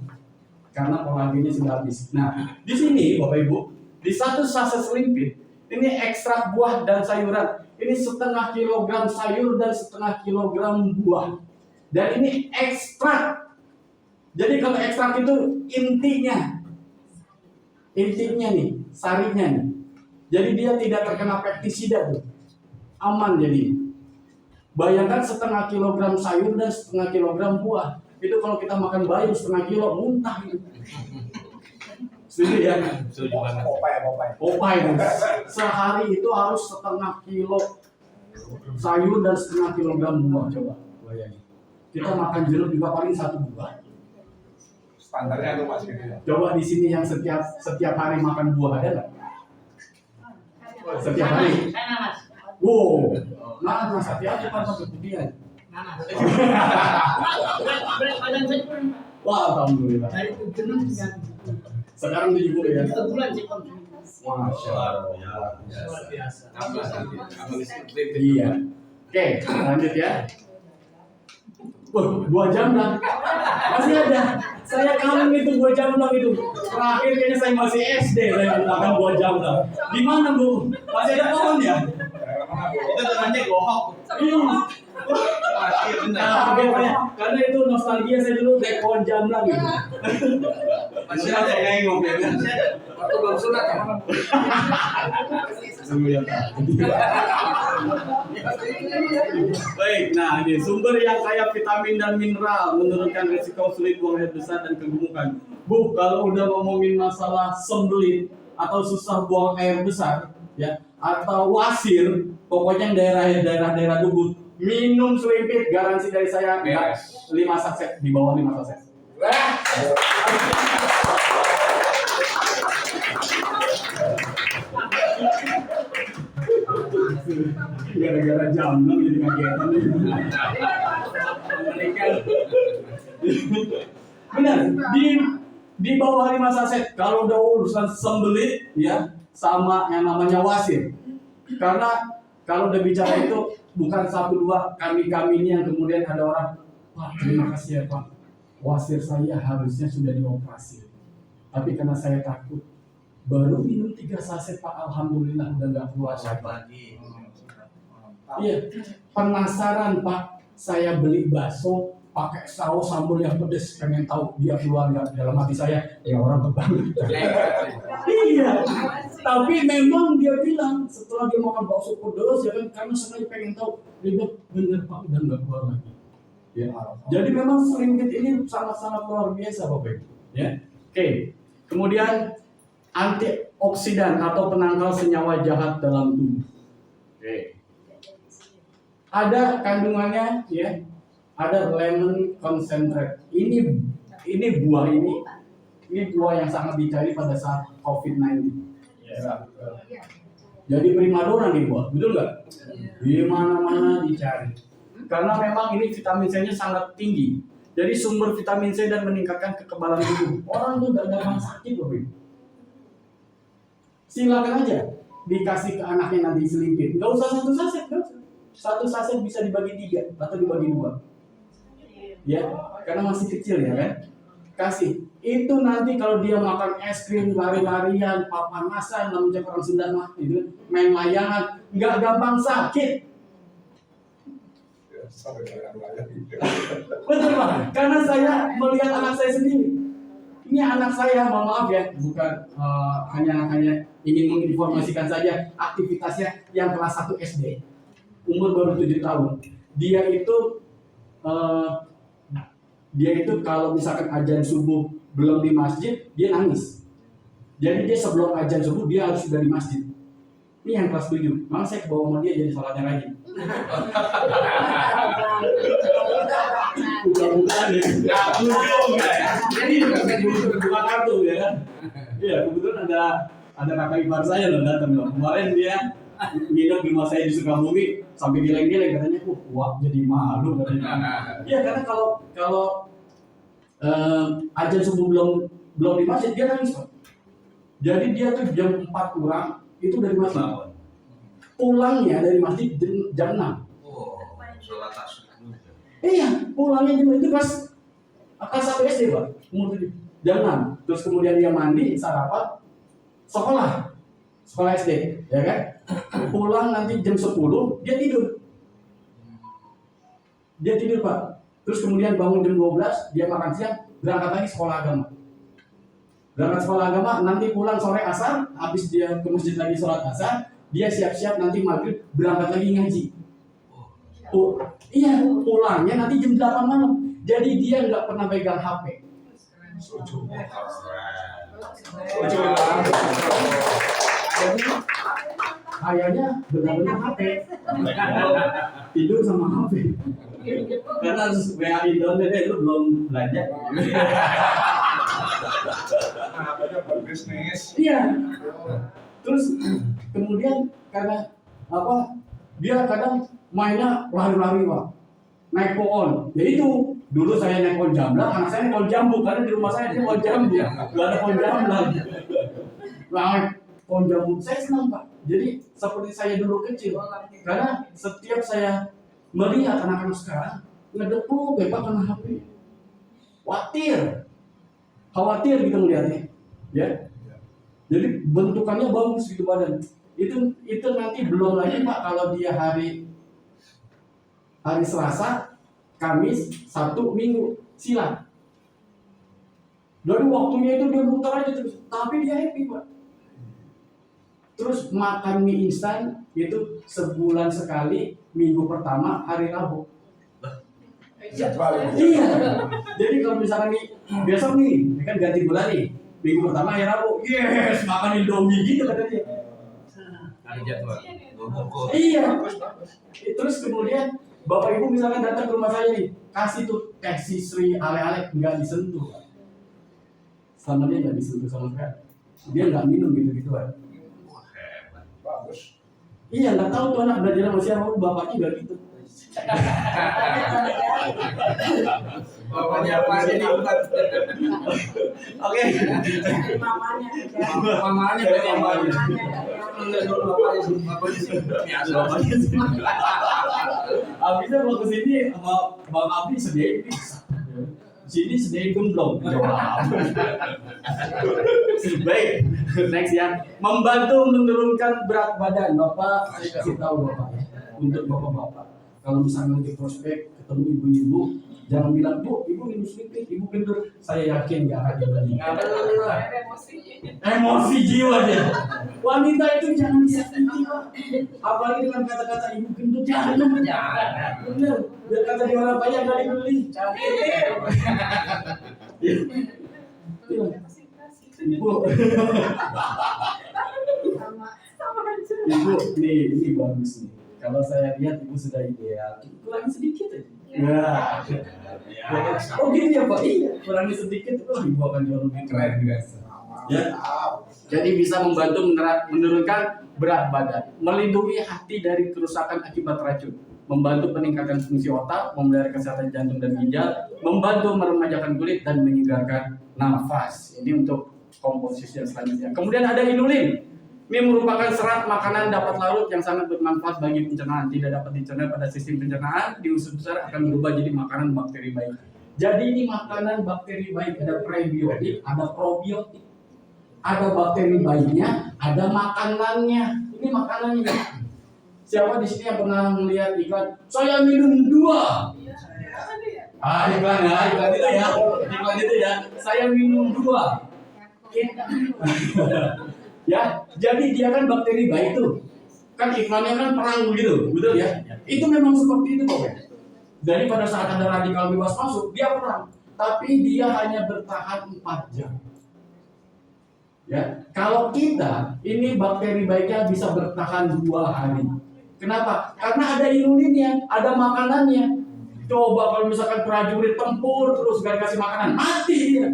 karena kolagennya sudah habis. Nah, di sini Bapak Ibu, di satu saset Slim Fit ini ekstrak buah dan sayuran. Ini 1/2 kilogram sayur dan 1/2 kilogram buah. Dan ini ekstrak. Jadi kalau ekstrak itu intinya nih, sarinya nih. Jadi dia tidak terkena pestisida tuh. Aman jadi. Bayangkan 1/2 kilogram sayur dan 1/2 kilogram buah. Itu kalau kita makan bayam 1/2 kilo muntah itu. Setuju ya? Setuju banget. Popeye. Sehari itu harus 1/2 kilo sayur dan 1/2 kilogram buah. Coba bayangin. Kita makan jeruk juga paling 1 buah. Standarnya tuh Mas gitu ya. Coba di sini yang setiap hari makan buah ada nggak? Setiap hari. Wow, nanas hati-hati kan pakai kemudian. Wah, alhamdulillah. Sekarang 70 ya. Masya Allah. Iya. Oke, lanjut ya. 2 jam lah. Masih ada. Saya kangen itu 2 jam lah itu. Terakhir kayaknya saya masih SD saya makan 2 jam lah. Gimana Bu? Masih ada pohon ya? Itu namanya gohok. Iya. Karena itu nostalgia saya dulu naik pohon jamblang gitu. Masih ada yang ngomong ya. Waktu belum sunat ya. Baik, nah ini sumber yang kaya vitamin dan mineral menurunkan risiko sulit buang air besar dan kegemukan. Bu, kalau udah ngomongin masalah sembelit atau susah buang air besar, ya, atau wasir, pokoknya yang daerah dubur, minum selimpit garansi dari saya Beres. 5 saset, di bawah 5 saset. Gara-gara jamblang jadi kagetan nih. Benar, di bawah 5 saset kalau udah urusan sembelit ya sama yang namanya wasir. Karena kalau udah bicara itu bukan 1-2 kami ini yang kemudian ada orang, Pak terima kasih ya Pak, wasir saya harusnya sudah dioperasi. Tapi karena saya takut, baru minum 3 saset Pak, alhamdulillah udah nggak keluar lagi. Iya, penasaran Pak, saya beli bakso pakai saus sambal yang pedes, pengen tahu dia keluar nggak. Dalam hati saya, ya orang kebangetan. Iya, tapi memang dia bilang setelah dia makan bakso pedes ya kan, karena sengaja pengen tahu, dia bilang bener Pak udah nggak keluar lagi. Ya. Jadi memang selimpit ini sangat-sangat luar biasa Bapak. Ya, oke. Kemudian antioksidan atau penangkal senyawa jahat dalam tubuh. Oke. Ada kandungannya ya. Ada lemon concentrate. Ini buah yang sangat dicari pada saat COVID-19. Ya. Jadi primadona nih buah, betul nggak? Di mana-mana dicari. Karena memang ini vitamin C-nya sangat tinggi. Jadi sumber vitamin C dan meningkatkan kekebalan tubuh. Orang tuh nggak gampang sakit loh, Bim. Silakan aja dikasih ke anaknya nanti selimpit. Nggak usah 1 saset, nggak usah. 1 saset bisa dibagi 3 atau dibagi 2. Ya, karena masih kecil ya kan. Kasih. Itu nanti kalau dia makan es krim, lari-larian, papanasan, namanya orang Sunda mah itu main layangan, nggak gampang sakit. Betul Pak, karena saya melihat anak saya sendiri. Ini anak saya, mohon maaf ya, bukan hanya ingin menginformasikan saja aktivitasnya yang kelas 1 SD, umur baru 7 tahun. Dia itu kalau misalkan azan subuh belum di masjid, dia nangis. Jadi dia sebelum azan subuh dia harus sudah di masjid. Ini yang kelas 7. Makanya saya ke bawah sama dia jadi sholatnya lagi. Bukan ya. Jadi bukan kartu ya kan. Iya, kebetulan ada kakak ipar saya loh datang loh. Kemarin dia nginep di rumah saya di Sukabumi sampai geleng-geleng katanya, wah jadi malu katanya. Iya karena kalau azan subuh belum di masjid dia nangis Pak. Jadi dia tuh jam 4 kurang itu dari masjid. Pulangnya dari masjid jam 6. Oh, sholat asar. Iya, pulangnya jam itu kelas 1 SD Pak, umur 7. Jam 6. Terus kemudian dia mandi, sarapan, sekolah SD, ya kan? Pulang nanti jam 10, dia tidur. Dia tidur Pak. Terus kemudian bangun jam 12, dia makan siang, berangkat lagi sekolah agama. Berangkat sekolah agama, nanti pulang sore asar, habis dia ke masjid lagi sholat asar, dia siap-siap nanti maghrib berangkat lagi ngaji. Iya, pulangnya nanti jam 8 malam. Jadi dia nggak pernah pegang HP. Jadi kayaknya benar-benar HP. Tidur sama HP. Karena WA Indonesia itu belum belanja. Banyak berbisnis. Iya. Terus kemudian karena dia kadang mainnya lari-lari Pak, naik pohon. Jadi itu dulu saya naik pohon jamblang, anak saya naik pohon jambu karena di rumah saya ada pohon jambu, nggak ada pohon jamblang. Naik pohon jambu, saya senang Pak. Jadi seperti saya dulu kecil, karena setiap saya melihat anak-anak sekarang ngedepluk Pak kena HP, khawatir gitu melihatnya, ya. Jadi bentukannya bagus gitu badan. Itu nanti belum lagi Pak kalau dia hari Selasa Kamis, Sabtu, Minggu silat. Dari waktunya itu dia muter aja terus, tapi dia happy Pak. Terus makan mie instan itu sebulan sekali, minggu pertama hari Rabu. Jadwal. Iya. Jadi kalau misalkan nih besok nih, ini kan ganti bulan nih, minggu pertama hari Rabu, yes makan Indomie gitu kata dia. Ada jadwal. Bungkus. Iya. Terus kemudian bapak ibu misalkan datang ke rumah saya nih, kasih tuh teh Sri ale-ale nggak disentuh. Sama dia nggak disentuh sama sekali. Dia nggak minum gitu-gitu kan. Bagus. Iya nggak tahu tuh anak belajar sama siapa, bapaknya nggak gitu. Bapaknya apa aja diangkat. Oke. Mamanya. Mamanya beda mamanya. Enggak dulu bapaknya sih. Biasa. Abisnya mau kesini sama Bang Abi sediain pizza. Sini sediain gemblong. Baik, next ya. Membantu menurunkan berat badan. Bapak, saya kasih tahu Bapak ya. Untuk Bapak-bapak. Kalau misalnya di prospek ketemu ibu-ibu, jangan bilang, Bu, ibu minum sedikit, ibu gendut. Saya yakin nggak akan dibeli. Emosi jiwa dia. Wanita itu jangan disakiti Pak. Apalagi dengan kata-kata ibu gendut, jangan. Bener. Biar kata di orang banyak nggak dibeli. Ibu, ibu, ini bagus nih. Kalau saya lihat ibu sudah ideal, kurangi sedikit aja. Ya. Oh gitu ya Pak? Iya, kurangi sedikit, ibu akan jauh lebih keren guys. Ya. Jadi bisa membantu menurunkan berat badan, melindungi hati dari kerusakan akibat racun, membantu peningkatan fungsi otak, memelihara kesehatan jantung dan ginjal, membantu meremajakan kulit dan menyegarkan nafas. Ini untuk komposisi yang selanjutnya. Kemudian ada inulin. Ini merupakan serat makanan dapat larut yang sangat bermanfaat bagi pencernaan. Tidak dapat dicerna pada sistem pencernaan, di usus besar akan berubah jadi makanan bakteri baik. Jadi ini makanan bakteri baik, ada prebiotik, ada probiotik. Ada bakteri baiknya, ada makanannya. Ini makanannya. Siapa di sini yang pernah melihat iklan? Saya minum 2. Iklan itu ya. Iklan itu ya. Saya minum 2. Ya, jadi dia kan bakteri baik tuh. Kan iklannya kan perang begitu, betul ya? Itu memang seperti itu Bapak. Jadi pada saat ada radikal bebas masuk, dia perang. Tapi dia hanya bertahan 4 jam. Ya, kalau kita ini bakteri baiknya bisa bertahan 2 hari. Kenapa? Karena ada inulinnya, ada makanannya. Coba kalau misalkan prajurit tempur terus gak dikasih makanan, mati dia.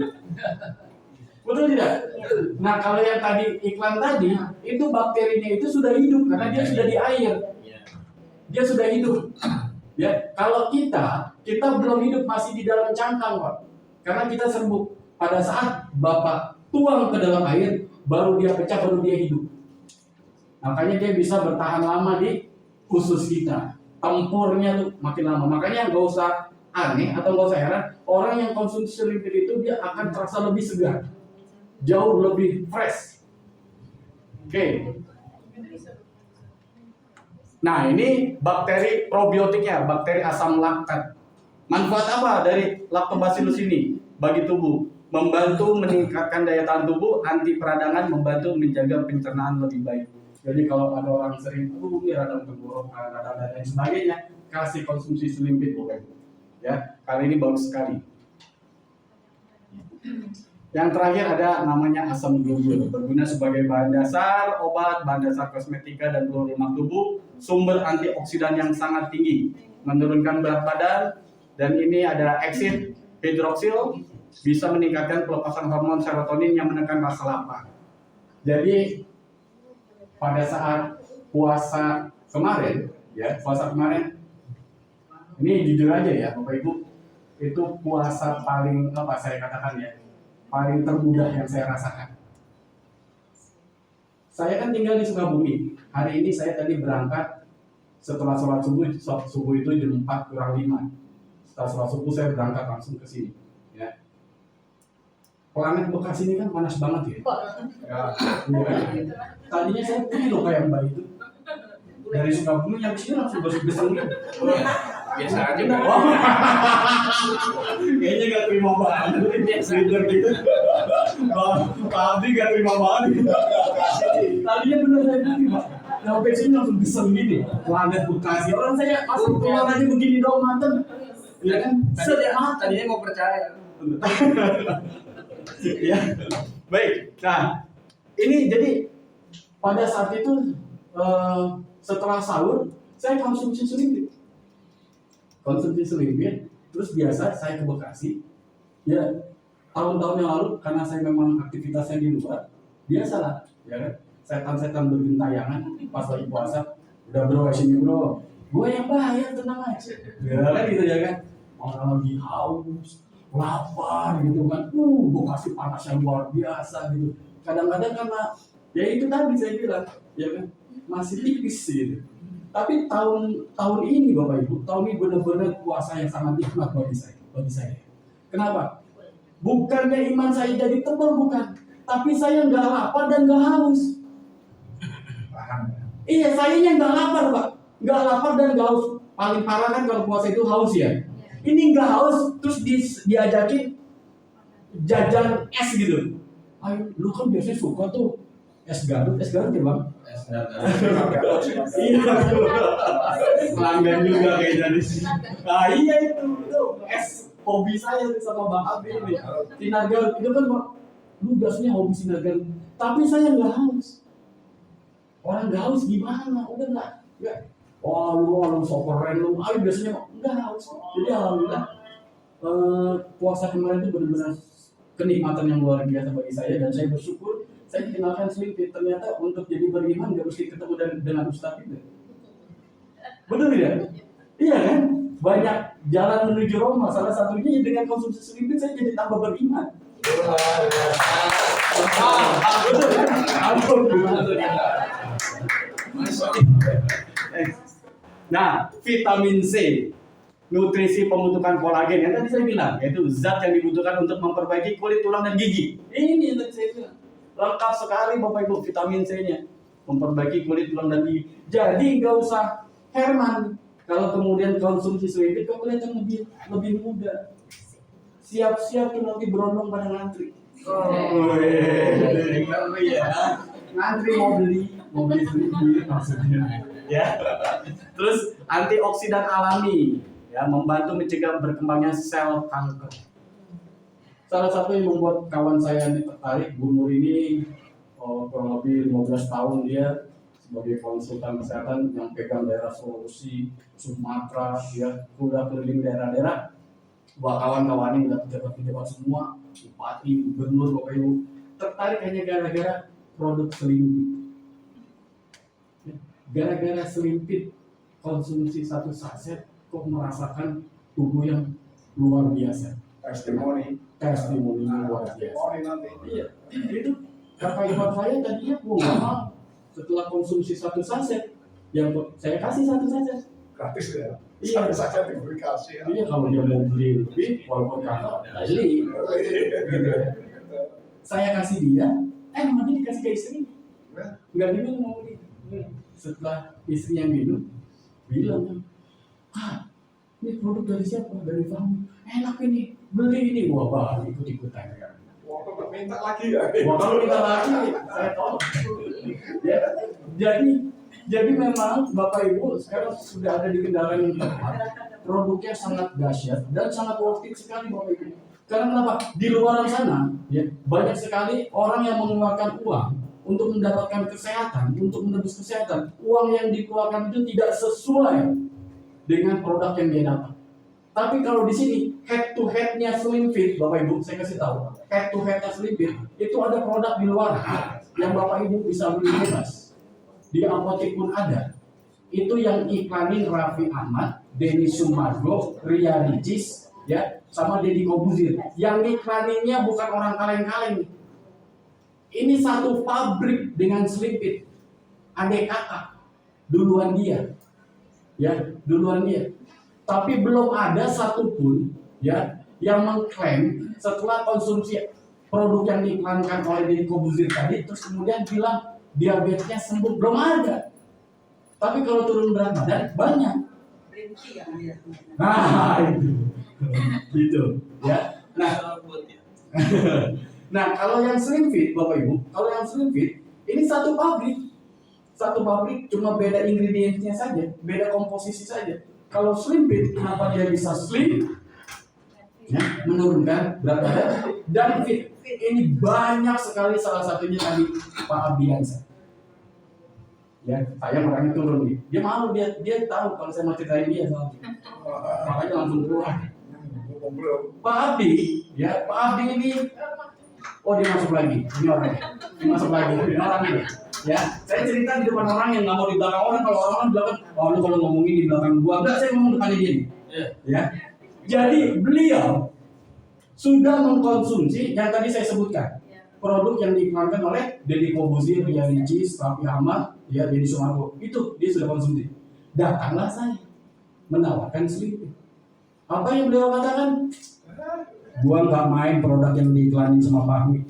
Betul tidak? Nah kalau yang tadi iklan tadi itu bakterinya itu sudah hidup karena dia sudah di air, dia sudah hidup. Ya kalau kita belum hidup, masih di dalam cangkang Pak, karena kita serbuk. Pada saat Bapak tuang ke dalam air, baru dia pecah, baru dia hidup. Makanya dia bisa bertahan lama di usus kita. Tempurnya tuh makin lama. Makanya nggak usah aneh atau nggak usah heran, orang yang konsumsi selimpir itu dia akan terasa lebih segar, jauh lebih fresh. Oke. Nah ini bakteri probiotiknya, bakteri asam laktat. Manfaat apa dari Lactobacillus ini bagi tubuh? Membantu meningkatkan daya tahan tubuh, anti peradangan, membantu menjaga pencernaan lebih baik. Jadi kalau ada orang sering radang tenggorokan, radang dan lain sebagainya, kasih konsumsi selimpit boleh. Ya, kali ini bagus sekali. Yang terakhir ada namanya asam globul, berguna sebagai bahan dasar obat, bahan dasar kosmetika dan telur lemak tubuh, sumber antioksidan yang sangat tinggi, menurunkan berat badan, dan ini ada eksid hidroksil, bisa meningkatkan pelepasan hormon serotonin yang menekan rasa lapar. Jadi pada saat puasa kemarin, ini jujur aja ya Bapak Ibu, itu puasa paling saya katakan ya, paling termudah yang saya rasakan. Saya kan tinggal di Sukabumi. Hari ini saya tadi berangkat setelah sholat subuh itu jam 4:45. Setelah sholat subuh saya berangkat langsung ke sini. Ya. Planet Bekasi ini kan panas banget ya. Tadinya saya pergi loh kayak Mbak itu. Dari Sukabumi yang sini langsung bersih-bersih. Biasa aja. Kayaknya gak terima banget. Leader gitu. Pak Abdi gak terima banget. Tadinya bener saya bilang Pak, sampai sini langsung kesel gini, pelanggan Bekasi. Orang saya masuk keluar aja begini dong mantan, ya kan? Tadinya mau percaya. Ya, baik. Nah, ini jadi pada saat itu setelah sahur saya konsumsi selimpit, terus biasa saya ke Bekasi. Ya, tahun-tahun yang lalu karena saya memang aktivitasnya di luar, biasalah, ya kan? Setan-setan bergentayangan pas lagi puasa, udah bro sini bro, gue yang bayar tenang aja, ya kan gitu ya kan? Orang lagi haus, lapar gitu kan, Bekasi panasnya luar biasa gitu. Kadang-kadang karena ya itu tadi saya bilang, ya kan masih tipis gitu. Tapi tahun ini Bapak Ibu, tahun ini benar-benar puasa yang sangat nikmat bagi saya. Kenapa? Bukannya iman saya jadi tebal, bukan, tapi saya nggak lapar dan nggak haus. Iya, sayanya nggak lapar Pak, nggak lapar dan nggak haus. Paling parah kan kalau puasa itu haus ya. Ini nggak haus, terus diajakin jajan es gitu. Ayo, lu kan biasanya suka tuh es Garut ya Bang? Iya, pelanggan juga kayaknya di sini. Nah iya itu es hobi saya sama Bang Abi ini. Sinar Garut itu kan Bang, lu biasanya hobi Sinar Garut, tapi saya nggak haus. Orang nggak haus gimana? Udah nggak. Oh lu so keren lu. Ayo biasanya nggak haus. Jadi alhamdulillah puasa kemarin itu benar-benar kenikmatan yang luar biasa bagi saya, dan saya bersyukur saya dikenalkan selimpit. Ternyata untuk jadi beriman nggak mesti ketemu dengan ustaz itu. Betul ya? Iya kan? Banyak jalan menuju Roma. Salah satunya dengan konsumsi selimpit saya jadi tambah beriman. Betul kan? Nah, vitamin C, nutrisi pembentukan kolagen yang tadi saya bilang, yaitu zat yang dibutuhkan untuk memperbaiki kulit, tulang, dan gigi. Ini yang tadi saya bilang, lengkap sekali Bapak Ibu vitamin C-nya, memperbaiki kulit, tulang, dan gigi. Jadi nggak usah Herman, kalau kemudian konsumsi selimpit kok kelihatan lebih muda. Siap-siap tuh nanti berondong pada ngantri. Ngeri ya. Ngantri mau beli selimpit maksudnya. Ya. Terus antioksidan alami, ya, membantu mencegah berkembangnya sel kanker. Salah satu yang membuat kawan saya ini tertarik, Bu Nur ini kurang lebih 15 tahun dia sebagai konsultan kesehatan yang pegang daerah Sulawesi, Sumatera, ya, udah keliling daerah-daerah. Wah, kawan-kawan ini udah pejabat-pejabat semua, bupati, gubernur, Bapak Ibu, tertarik hanya gara-gara produk selimpit. Gara-gara selimpit konsumsi satu saset kok merasakan tubuh yang luar biasa. Testimoni luar biasa. Iya, itu kakak ipar saya tadinya nggak mau. Setelah konsumsi satu saset, yang saya kasih satu saset. Gratis ya? Iya, Satu saja diberi kasih ya? Iya, kalau dia mau beli lebih, walaupun kakak beli. Saya kasih dia, malah dia dikasih ke istri. Nggak diminum mau beli. Setelah istri yang minum, bilang, ini produk dari siapa? Dari kamu. Enak ini, beli ini. Wah, Bang, ikut-ikutan ya. Wah, kok minta lagi ya? Wah, kalau minta lagi, saya tolak. Ya, jadi memang Bapak Ibu sekarang sudah ada di kendaraan yang tepat. Produknya sangat dahsyat dan sangat worth it sekali Bapak Ibu. Karena kenapa? Di luar sana, ya, banyak sekali orang yang mengeluarkan uang untuk mendapatkan kesehatan, untuk menebus kesehatan. Uang yang dikeluarkan itu tidak sesuai dengan produk yang dia dapat. Tapi kalau di sini head to headnya selimpit, Bapak Ibu, saya kasih tahu, head to headnya selimpit itu ada produk di luar yang Bapak Ibu bisa beli bebas. Di apotek pun ada. Itu yang iklanin Raffi Ahmad, Denny Sumargo, Ria Ricis, ya, sama Deddy Kobuzir. Yang iklaninnya bukan orang kaleng-kaleng. Ini satu pabrik dengan selimpit. Adek kakak, duluan dia. Ya, duluan dia. Tapi belum ada satupun, ya, yang mengklaim setelah konsumsi produk yang diiklankan oleh Deddy Kobuzir tadi, terus kemudian bilang diabetesnya sembuh. Belum ada. Tapi kalau turun berat badan banyak. Rinci ya. Nah, itu. Gitu, ya. Nah, nah kalau yang slim fit, Bapak Ibu, kalau yang slim fit, ini satu pabrik. Satu pabrik cuma beda ingredientsnya saja, beda komposisi saja. Kalau slim fit, kenapa dia bisa slim? Ya, menurunkan berat badan dan fit. Ini banyak sekali, salah satunya tadi Pak Abiansa. Ya, saya orangnya turun nih. Dia malu, dia tahu kalau saya mau ceritain dia soalnya. Makanya langsung keluar. Pak Abi, ya Pak Abi ini, oh dia masuk lagi, ini orangnya, dia masuk lagi, ini orangnya. Ya, saya cerita di depan orang yang nggak mau di belakang orang. Kalau orang di belakang, oh lu kalau ngomongin di belakang gua, enggak, saya ngomong depannya dia nih. Ya, jadi beliau sudah mengkonsumsi yang tadi saya sebutkan, produk yang diiklankan oleh Deddy Corbuzier, Ria Ricis, Raffi Ahmad, ya Deddy Sumargo, itu dia sudah konsumsi. Datanglah saya menawarkan slim. Apa yang beliau katakan? Gua nggak main produk yang diiklanin sama Fahmi.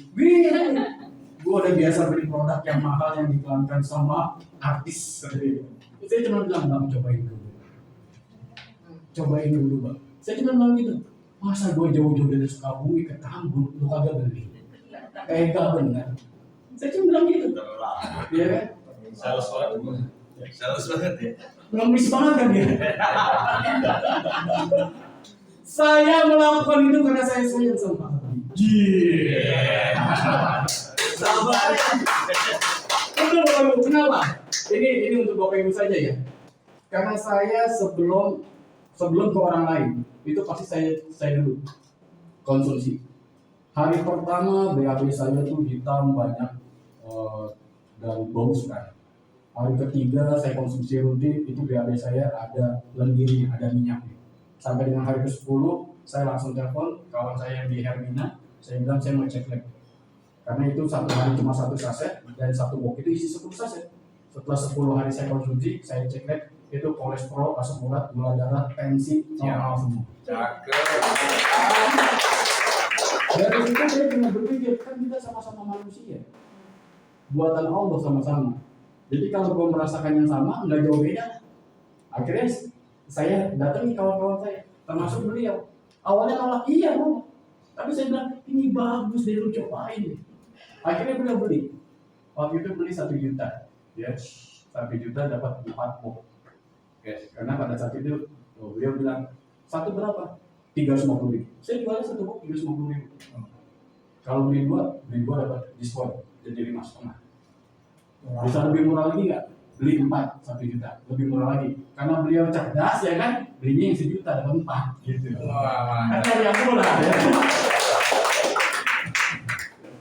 Gua udah biasa beli produk yang mahal yang diiklankan sama artis. Saya cuma bilang, bang, cobain dulu bang. Saya cuma bilang gitu. Masa gua jauh-jauh dari Sukabumi ke Tambun, lu kagak beli? Kayak gak benar. Saya cuma bilang gitu. Iya kan? Sales banget ya. Ngemis banget kan dia. Saya melakukan itu karena saya sayang sama Pak Abi. Sabar. Betul Bapak Ibu, kenapa? Ini untuk Bapak Ibu saja ya. Karena saya sebelum ke orang lain, itu pasti saya dulu konsumsi. Hari pertama BAB saya tuh hitam banyak dan bau sekali. Hari ketiga saya konsumsi rutin, itu BAB saya ada lendirnya, ada minyaknya. Sampai dengan hari ke-10 saya langsung telepon kawan saya yang di Hermina, saya bilang saya mau cek lab. Karena itu satu hari cuma 1 saset dan 1 box itu isi 10 saset. Setelah 10 hari saya konsumsi, saya cek lab, itu kolesterol, asam urat, gula darah, tensi, normal semua. Cakep. Dari situ saya cuma berpikir, kan kita sama-sama manusia, buatan Allah sama-sama. Jadi kalau gue merasakan yang sama, nggak jauh beda. Akhirnya saya datangi kawan-kawan saya, termasuk beliau. Awalnya nolak, iya nolak. Tapi saya bilang, ini bagus deh, lu cobain. Akhirnya beliau beli. Waktu itu beli 1 juta. Ya, 1 juta dapat 4 box. Karena pada saat itu beliau bilang, satu berapa? 350.000. Saya jualnya 1 box 350.000. Kalau beli 2 dapat diskon jadi 5,5. Bisa lebih murah lagi nggak? Beli 4 1 juta, lebih murah lagi. Karena beliau cerdas ya kan, belinya yang 1 juta dapat 4 gitu. Kan dari aku lah ya.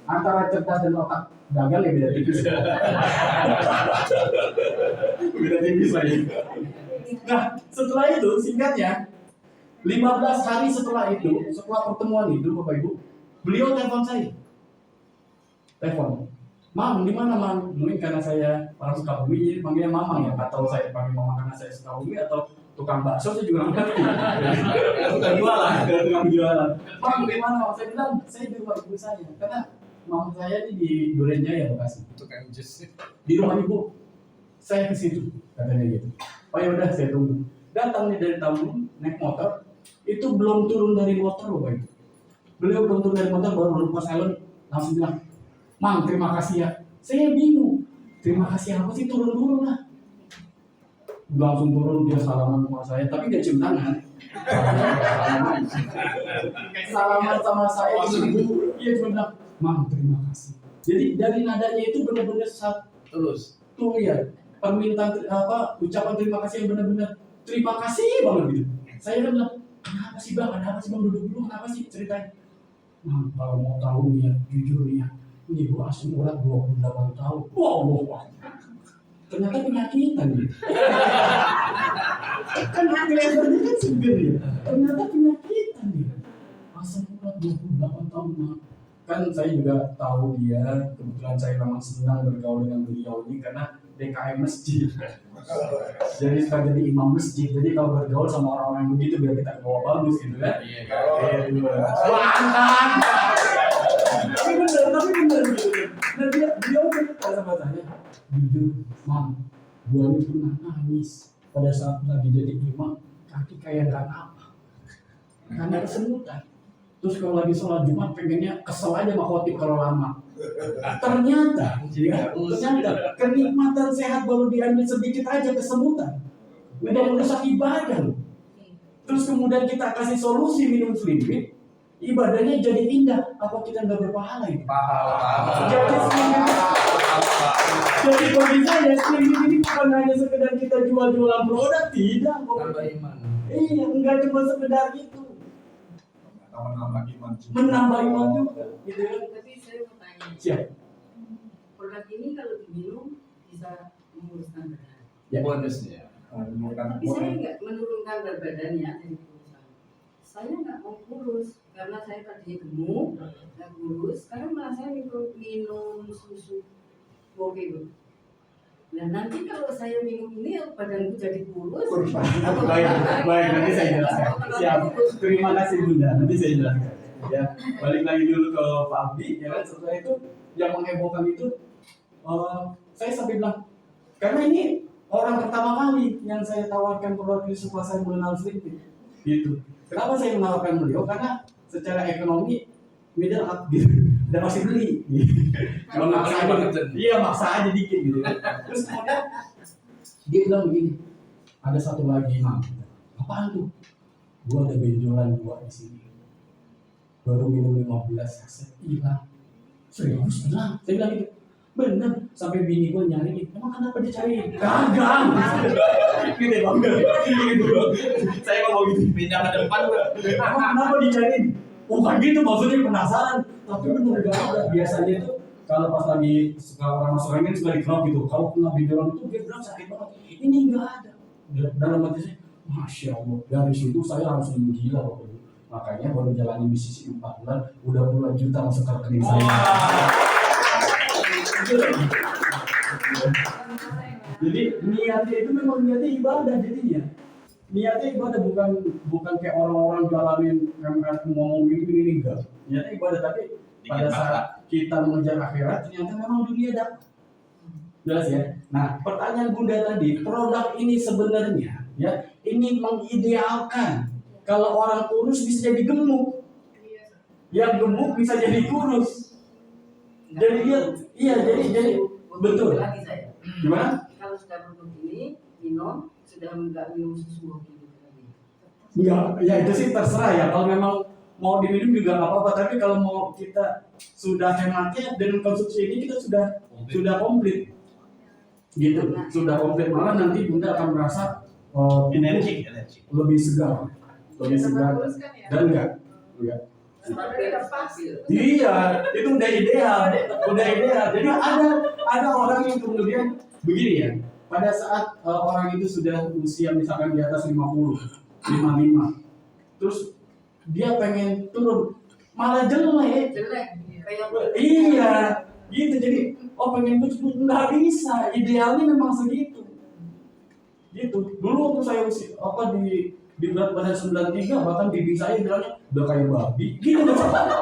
Antara cerdas dan otak gagal ya beda tipis. Beda tipis lagi. Nah, setelah itu singkatnya 15 hari setelah itu, setelah pertemuan itu Bapak Ibu, beliau telepon saya. Telepon. Mam, di mana Mam? Mungkin karena saya orang Sukabumi, jadi panggilnya Mamang ya. Atau saya panggil Mamang karena saya Sukabumi, atau tukang bakso saya juga nggak ngerti. Tukang jualan, tukang jualan. Mam, di mana Mam? Saya bilang, saya di rumah ibu saya. Karena Mam saya ini di Duren Jaya Bekasi. Tukang jus. Di rumah ibu, saya ke situ, katanya gitu. Oh ya udah, saya tunggu. Datang nih dari Tambun, naik motor, itu belum turun dari motor Bapak Ibu. Beliau belum turun dari motor, baru lepas helm, langsung bilang, Mang, terima kasih ya. Saya bingung. Terima kasih apa sih, turun-turun lah. Langsung turun, dia salaman sama saya, tapi dia cium tangan. Salaman sama saya. Iya cuma bilang, Mang, terima kasih. Jadi dari nadanya itu benar-benar Tulus. tuh ya, permintaan ucapan terima kasih yang benar-benar terima kasih banget gitu. Saya kan bilang, kenapa sih bang, ada apa sih bang, duduk dulu, kenapa sih ceritain? Mang, kalau mau tahu nih ya, jujur nih ya, ini gua asam urat 28 tahun. Wow. Ternyata penyakitan nih. Kan kelihatannya kan seger ya. Ternyata penyakitan nih. Asam urat 28 tahun Mang. Kan saya juga tahu dia, kebetulan saya memang senang bergaul dengan beliau ini karena DKM masjid. Jadi suka jadi imam masjid. Jadi kalau bergaul sama orang-orang yang begitu biar kita bawa bagus gitu kan. Iya kan. Tapi bener. Nah beliau cerita sama saya, jujur, Mam, gua ini pernah nangis pada saat lagi jadi imam kaki kayak nggak apa, karena kesemutan. Terus kalau lagi sholat Jumat pengennya kesel aja sama khotib kalau lama. Ternyata kenikmatan sehat baru diambil sedikit aja kesemutan. Udah merusak ibadah loh. Terus kemudian kita kasih solusi minum Slimpit, ibadahnya jadi indah. Apa kita nggak berpahala itu? Jadi bagi saya Slimpit ini bukan hanya sekedar kita jual-jualan produk, tidak. Tambah iman. Iya, enggak cuma sekedar itu. Menambah iman juga. Menambah iman juga, gitu kan? Tapi saya mau tanya, Siap. produk ini kalau diminum bisa menguruskan badan. Ya. Bonusnya. Tapi saya nggak menurunkan berat badannya dari kurusan. Saya nggak mau kurus karena saya tadinya gemuk, nggak kurus. Sekarang malah saya minum susu boke itu. Nah nanti kalau saya minum ini badanku jadi kurus. Baik, nanti saya jelaskan. Siap. Terima kasih Bunda, nanti saya jelaskan. Ya, balik lagi dulu ke Pak Abdi, ya kan? Setelah itu yang menghebohkan itu, saya sampai bilang, karena ini orang pertama kali yang saya tawarkan produk ini setelah saya mengenal Slimpit, gitu. Kenapa saya menawarkan beliau? Karena secara ekonomi middle up gitu, udah masih beli. Kalau maksa aja, iya maksa aja dikit gitu. Terus kemudian dia bilang begini, ada satu lagi Mam, apaan tuh? Gua ada benjolan 2 di sini. Baru minum 15 saset hilang. Serius hilang? Saya bilang gitu. Bener, sampai bini gue nyariin. Emang kenapa dicariin? Gagal. Gitu bang. Gitu. Saya ngomong gitu. Pindah ke depan. Emang kenapa dicariin? Bukan gitu, maksudnya penasaran. Tapi bener gak ada. Biasanya itu kalau pas lagi orang masuk angin suka dikerok gitu. Kalau kena benjolan itu dia bilang sakit banget. Ini nggak ada. Dalam hati saya, Masya Allah. Dari situ saya langsung gila waktu itu. Makanya baru jalani bisnis 4 bulan, udah puluhan juta masuk ke rekening saya. Jadi niatnya itu memang niatnya ibadah jadinya. Niatnya ibadah bukan kayak orang-orang jalanin ngomong ini enggak. Niatnya ibadah tapi pada saat kita mengejar akhirat ternyata memang dunia dapat. Jelas ya. Nah, pertanyaan Bunda tadi, produk ini sebenarnya ya ini mengidealkan kalau orang kurus bisa jadi gemuk, yang gemuk bisa jadi kurus. Jadi dia, iya jadi betul. Lagi saya. Gimana? Kalau sudah produk ini minum, sudah nggak minum susu gitu lagi. Enggak, ya itu sih terserah ya. Kalau memang mau diminum juga nggak apa-apa. Tapi kalau mau kita sudah hematnya dengan konsumsi ini kita sudah komplit, gitu. Sudah komplit malah nanti Bunda akan merasa energi. lebih segar, dan enggak. Iya, itu udah ideal. Jadi ada orang yang kemudian begini ya. Pada saat orang itu sudah usia misalkan di atas 50, 55, terus dia pengen turun, malah jelek. Kayak Iya, gitu. Jadi pengen nggak bisa. Idealnya memang segitu. Gitu. Dulu waktu saya usia di berat badan 93, bahkan bibi saya bilangnya udah kayak babi gitu.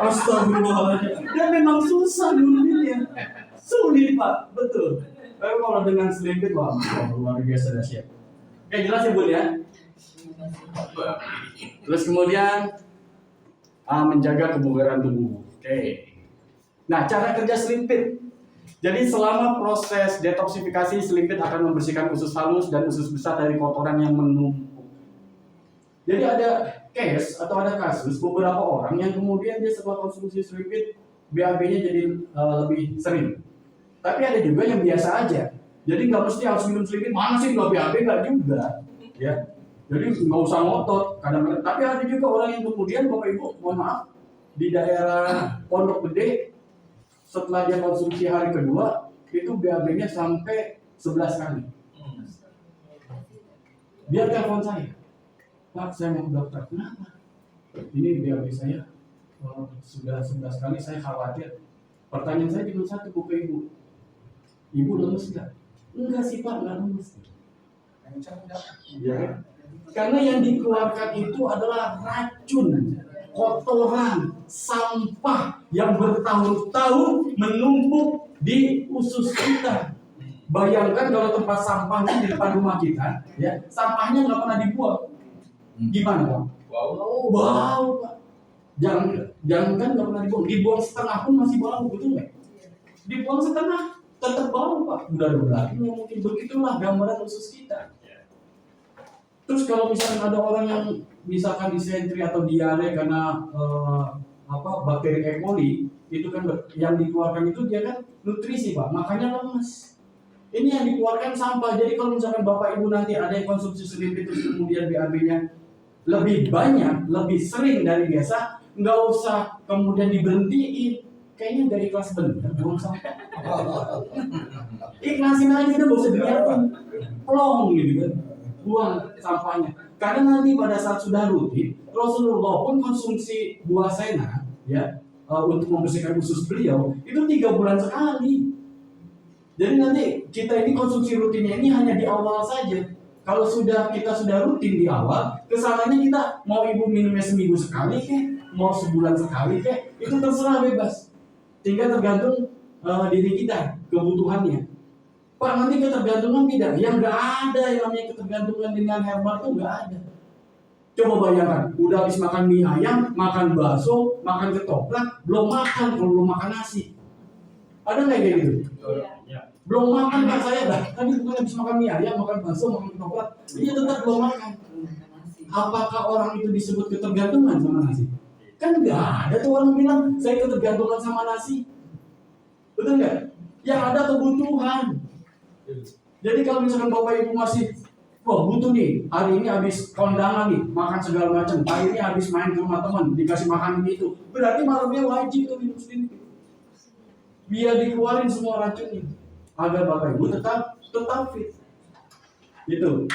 Astagfirullahaladzim. Dan memang susah dulunya, sulit Pak, betul. Tapi kalau dengan Slimpit, wah luar biasa dahsyat. Oke, jelas ya Bun ya. Terus kemudian menjaga kebugaran tubuh. Oke. Nah, cara kerja Slimpit. Jadi selama proses detoksifikasi, Slimpit akan membersihkan usus halus dan usus besar dari kotoran yang menumpuk. Jadi ada case atau ada kasus beberapa orang yang kemudian dia setelah konsumsi Slimpit BAB-nya jadi lebih sering. Tapi ada juga yang biasa aja. Jadi nggak mesti harus minum Slimpit. Mana sih nggak BAB, nggak juga, ya. Jadi nggak usah ngotot kadang-kadang. Tapi ada juga orang yang kemudian Bapak Ibu, mohon maaf, di daerah Pondok Gede setelah dia konsumsi hari kedua itu BAB-nya sampai 11 kali. Dia telepon saya, Pak, saya mau ke dokter. Kenapa? Ini BAB saya sudah 11 kali, saya khawatir. Pertanyaan saya cuma satu, Bu, ke Ibu. Ibu lemes nggak? Enggak sih Pak, nggak lemes. Ya. Karena yang dikeluarkan itu adalah racun, kotoran, sampah yang bertahun-tahun menumpuk di usus kita. Bayangkan kalau tempat sampahnya di depan rumah kita, ya, sampahnya nggak pernah dibuang. Gimana Pak? Bau Pak. Jangan kan nggak pernah dibuang setengah pun masih bau, betul nggak? Dibuang setengah tetap bau Pak. Udah berarti mungkin begitulah gambaran usus kita. Terus kalau misalkan ada orang yang misalkan disentri atau diare karena bakteri E. coli, itu kan yang dikeluarkan itu dia kan nutrisi Pak, makanya lemes. Ini yang dikeluarkan sampah. Jadi kalau misalkan Bapak Ibu nanti ada yang konsumsi selipit terus kemudian BAB-nya lebih banyak, lebih sering dari biasa, nggak usah kemudian diberhentiin. Kayaknya dari kelas bener buang sampah. Ikhlasin aja udah, gak usah dilihatin. Plong gitu kan, buang sampahnya. Karena nanti pada saat sudah rutin, Rasulullah pun konsumsi buah sena, ya, untuk membersihkan usus beliau itu 3 bulan sekali. Jadi nanti kita ini konsumsi rutinnya ini hanya di awal saja. Kalau kita sudah rutin di awal, kesananya kita mau ibu minumnya seminggu sekali kek, mau sebulan sekali kek, itu terserah bebas. Tinggal tergantung diri kita, kebutuhannya. Pak, nanti ketergantungan tidak? Yang nggak ada yang namanya ketergantungan dengan herbal itu nggak ada. Coba bayangkan, udah habis makan mie ayam, makan bakso, makan ketoprak, belum makan kalau belum makan nasi. Ada nggak kayak gitu? Belum makan Pak saya dah. Tadi bukan habis makan mie ayam, makan bakso, makan ketoprak, dia tetap belum makan. Apakah orang itu disebut ketergantungan sama nasi? Kan nggak ada tuh orang bilang saya ketergantungan sama nasi. Betul nggak? Yang ada kebutuhan. Jadi kalau misalkan Bapak Ibu masih butuh nih, hari ini habis kondangan nih, makan segala macam, hari ini habis main ke rumah teman, dikasih makan ini itu, berarti malamnya wajib tuh minum sedikit. Biar dikeluarin semua racunnya, agar Bapak Ibu tetap fit. Gitu.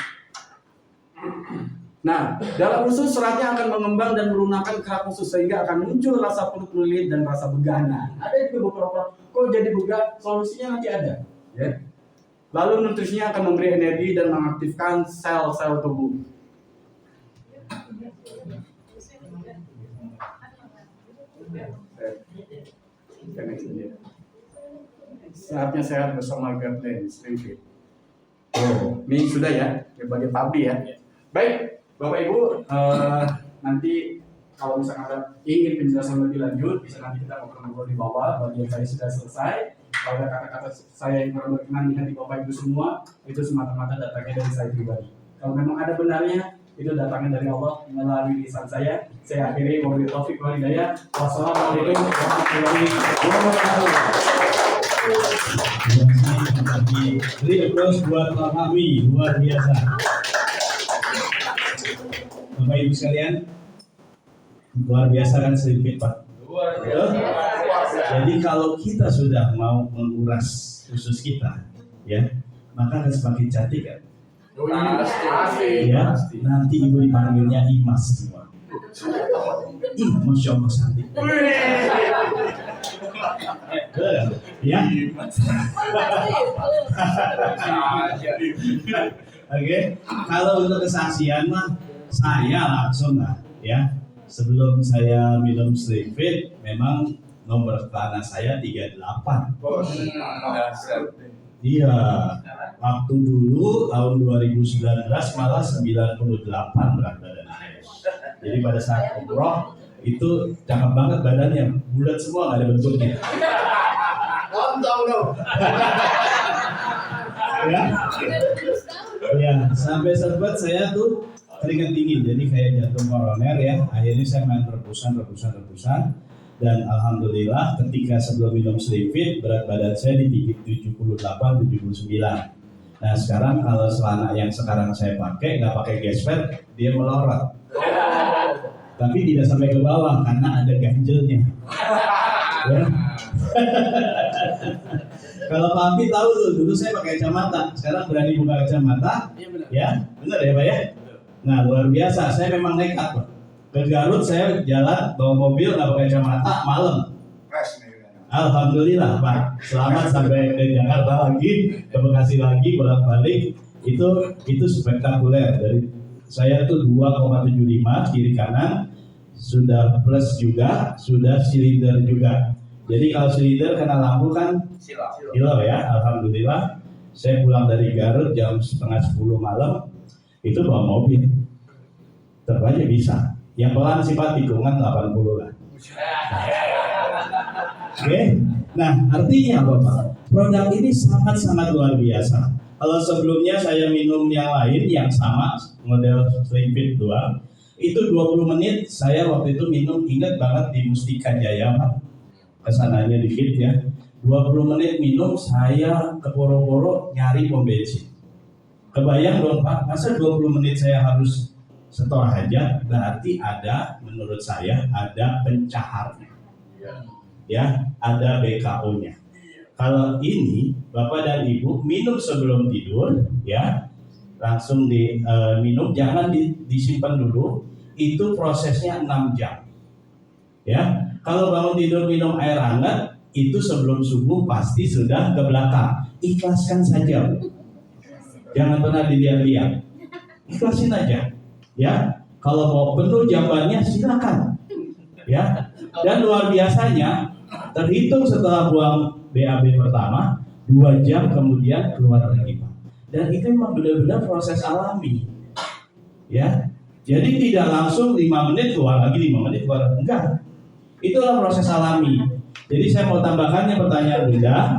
Nah, dalam usus seratnya akan mengembang dan melunakkan kerak usus sehingga akan muncul rasa perut melilit dan rasa begana. Ada juga beberapa kok jadi begah, solusinya nanti ada, ya. Lalu nutrisinya akan memberi energi dan mengaktifkan sel-sel tubuh. Sehatnya sehat bersama Garden Street. Oh, ini sudah ya, bagi Pabi ya. Baik, Bapak Ibu, nanti kalau misalkan ada ingin penjelasan lebih lanjut, bisa nanti kita ngobrol di bawah. Bagian saya sudah selesai. Kalau ada kata-kata saya yang kurang berkenan di hati Bapak Ibu semua, itu semata-mata datangnya dari saya pribadi. Kalau memang ada benarnya, itu datangnya dari Allah melalui lisan saya. Saya akhiri, wabillahi taufiq wal hidayah. Wassalamualaikum warahmatullahi wabarakatuh. Beri applause buat Pak Fahmi, luar biasa. Bapak Ibu sekalian, luar biasa kan sedikit Pak. Luar biasa. Jadi kalau kita sudah mau menguras usus kita, ya, maka akan semakin cantik kan? Pasti. Ya, nanti ibu dipanggilnya Imas semua. Masya Allah cantik. Ya. Oke. Kalau untuk kesaksian mah saya langsung lah, ya. Sebelum saya minum Sleepit, memang nomor tanah saya 38. Iya, waktu dulu tahun 2019 malah 98 berat badan saya. Jadi pada saat umroh itu cakep banget badannya, bulat semua, nggak ada bentuknya. Ya, sampai sempat saya tuh keringat dingin, jadi kayak jantung koroner ya. Akhirnya saya main rebusan. Dan alhamdulillah ketika sebelum minum Sleepit berat badan saya di 78-79. Nah sekarang kalau celana yang sekarang saya pakai nggak pakai gesper, dia melorot. Tapi tidak sampai ke bawah karena ada ganjelnya. Ya. Kalau Pak Ampi tahu tuh, dulu saya pakai kacamata, sekarang berani buka kacamata. Ya, benar ya Pak ya? Nah luar biasa, saya memang nekat Pak. Ke Garut saya jalan bawa mobil nggak pakai kacamata malam. Alhamdulillah Pak, selamat sampai ke Jakarta lagi, ke Bekasi lagi bolak-balik. Itu spektakuler. Dari saya tuh 2,75 kiri kanan, sudah plus juga, sudah silinder juga. Jadi kalau silinder kena lampu kan silau ya. Alhamdulillah saya pulang dari Garut jam 9:30 malam, itu bawa mobil. Tetap aja bisa. Yang pelan sih Pak, tikungan 80 lah. Oke. Nah, artinya apa Pak? Produk ini sangat-sangat luar biasa. Kalau sebelumnya saya minum yang lain yang sama, model Slim Fit 2, itu 20 menit saya waktu itu minum, ingat banget di Mustika Jaya Pak. Kesananya dikit ya. 20 menit minum, saya ke Poro-Poro nyari pom bensin. Kebayang dong Pak, masa 20 menit saya harus setor aja? Berarti ada, menurut saya, ada pencaharnya. Ya, ada BKO-nya. Kalau ini Bapak dan Ibu minum sebelum tidur, ya langsung diminum, jangan disimpan dulu. Itu prosesnya 6 jam. Ya, kalau bangun tidur minum air hangat, itu sebelum subuh pasti sudah ke belakang. Ikhlaskan saja, jangan pernah dilihat-lihat. Ikhlasin aja, ya. Kalau mau penuh jambannya silakan, ya. Dan luar biasanya, terhitung setelah buang BAB pertama, 2 jam kemudian keluar lagi Pak. Dan itu memang benar-benar proses alami, ya. Jadi tidak langsung 5 menit keluar lagi, 5 menit keluar, enggak. Itulah proses alami. Jadi saya mau tambahkannya pertanyaan Bunda.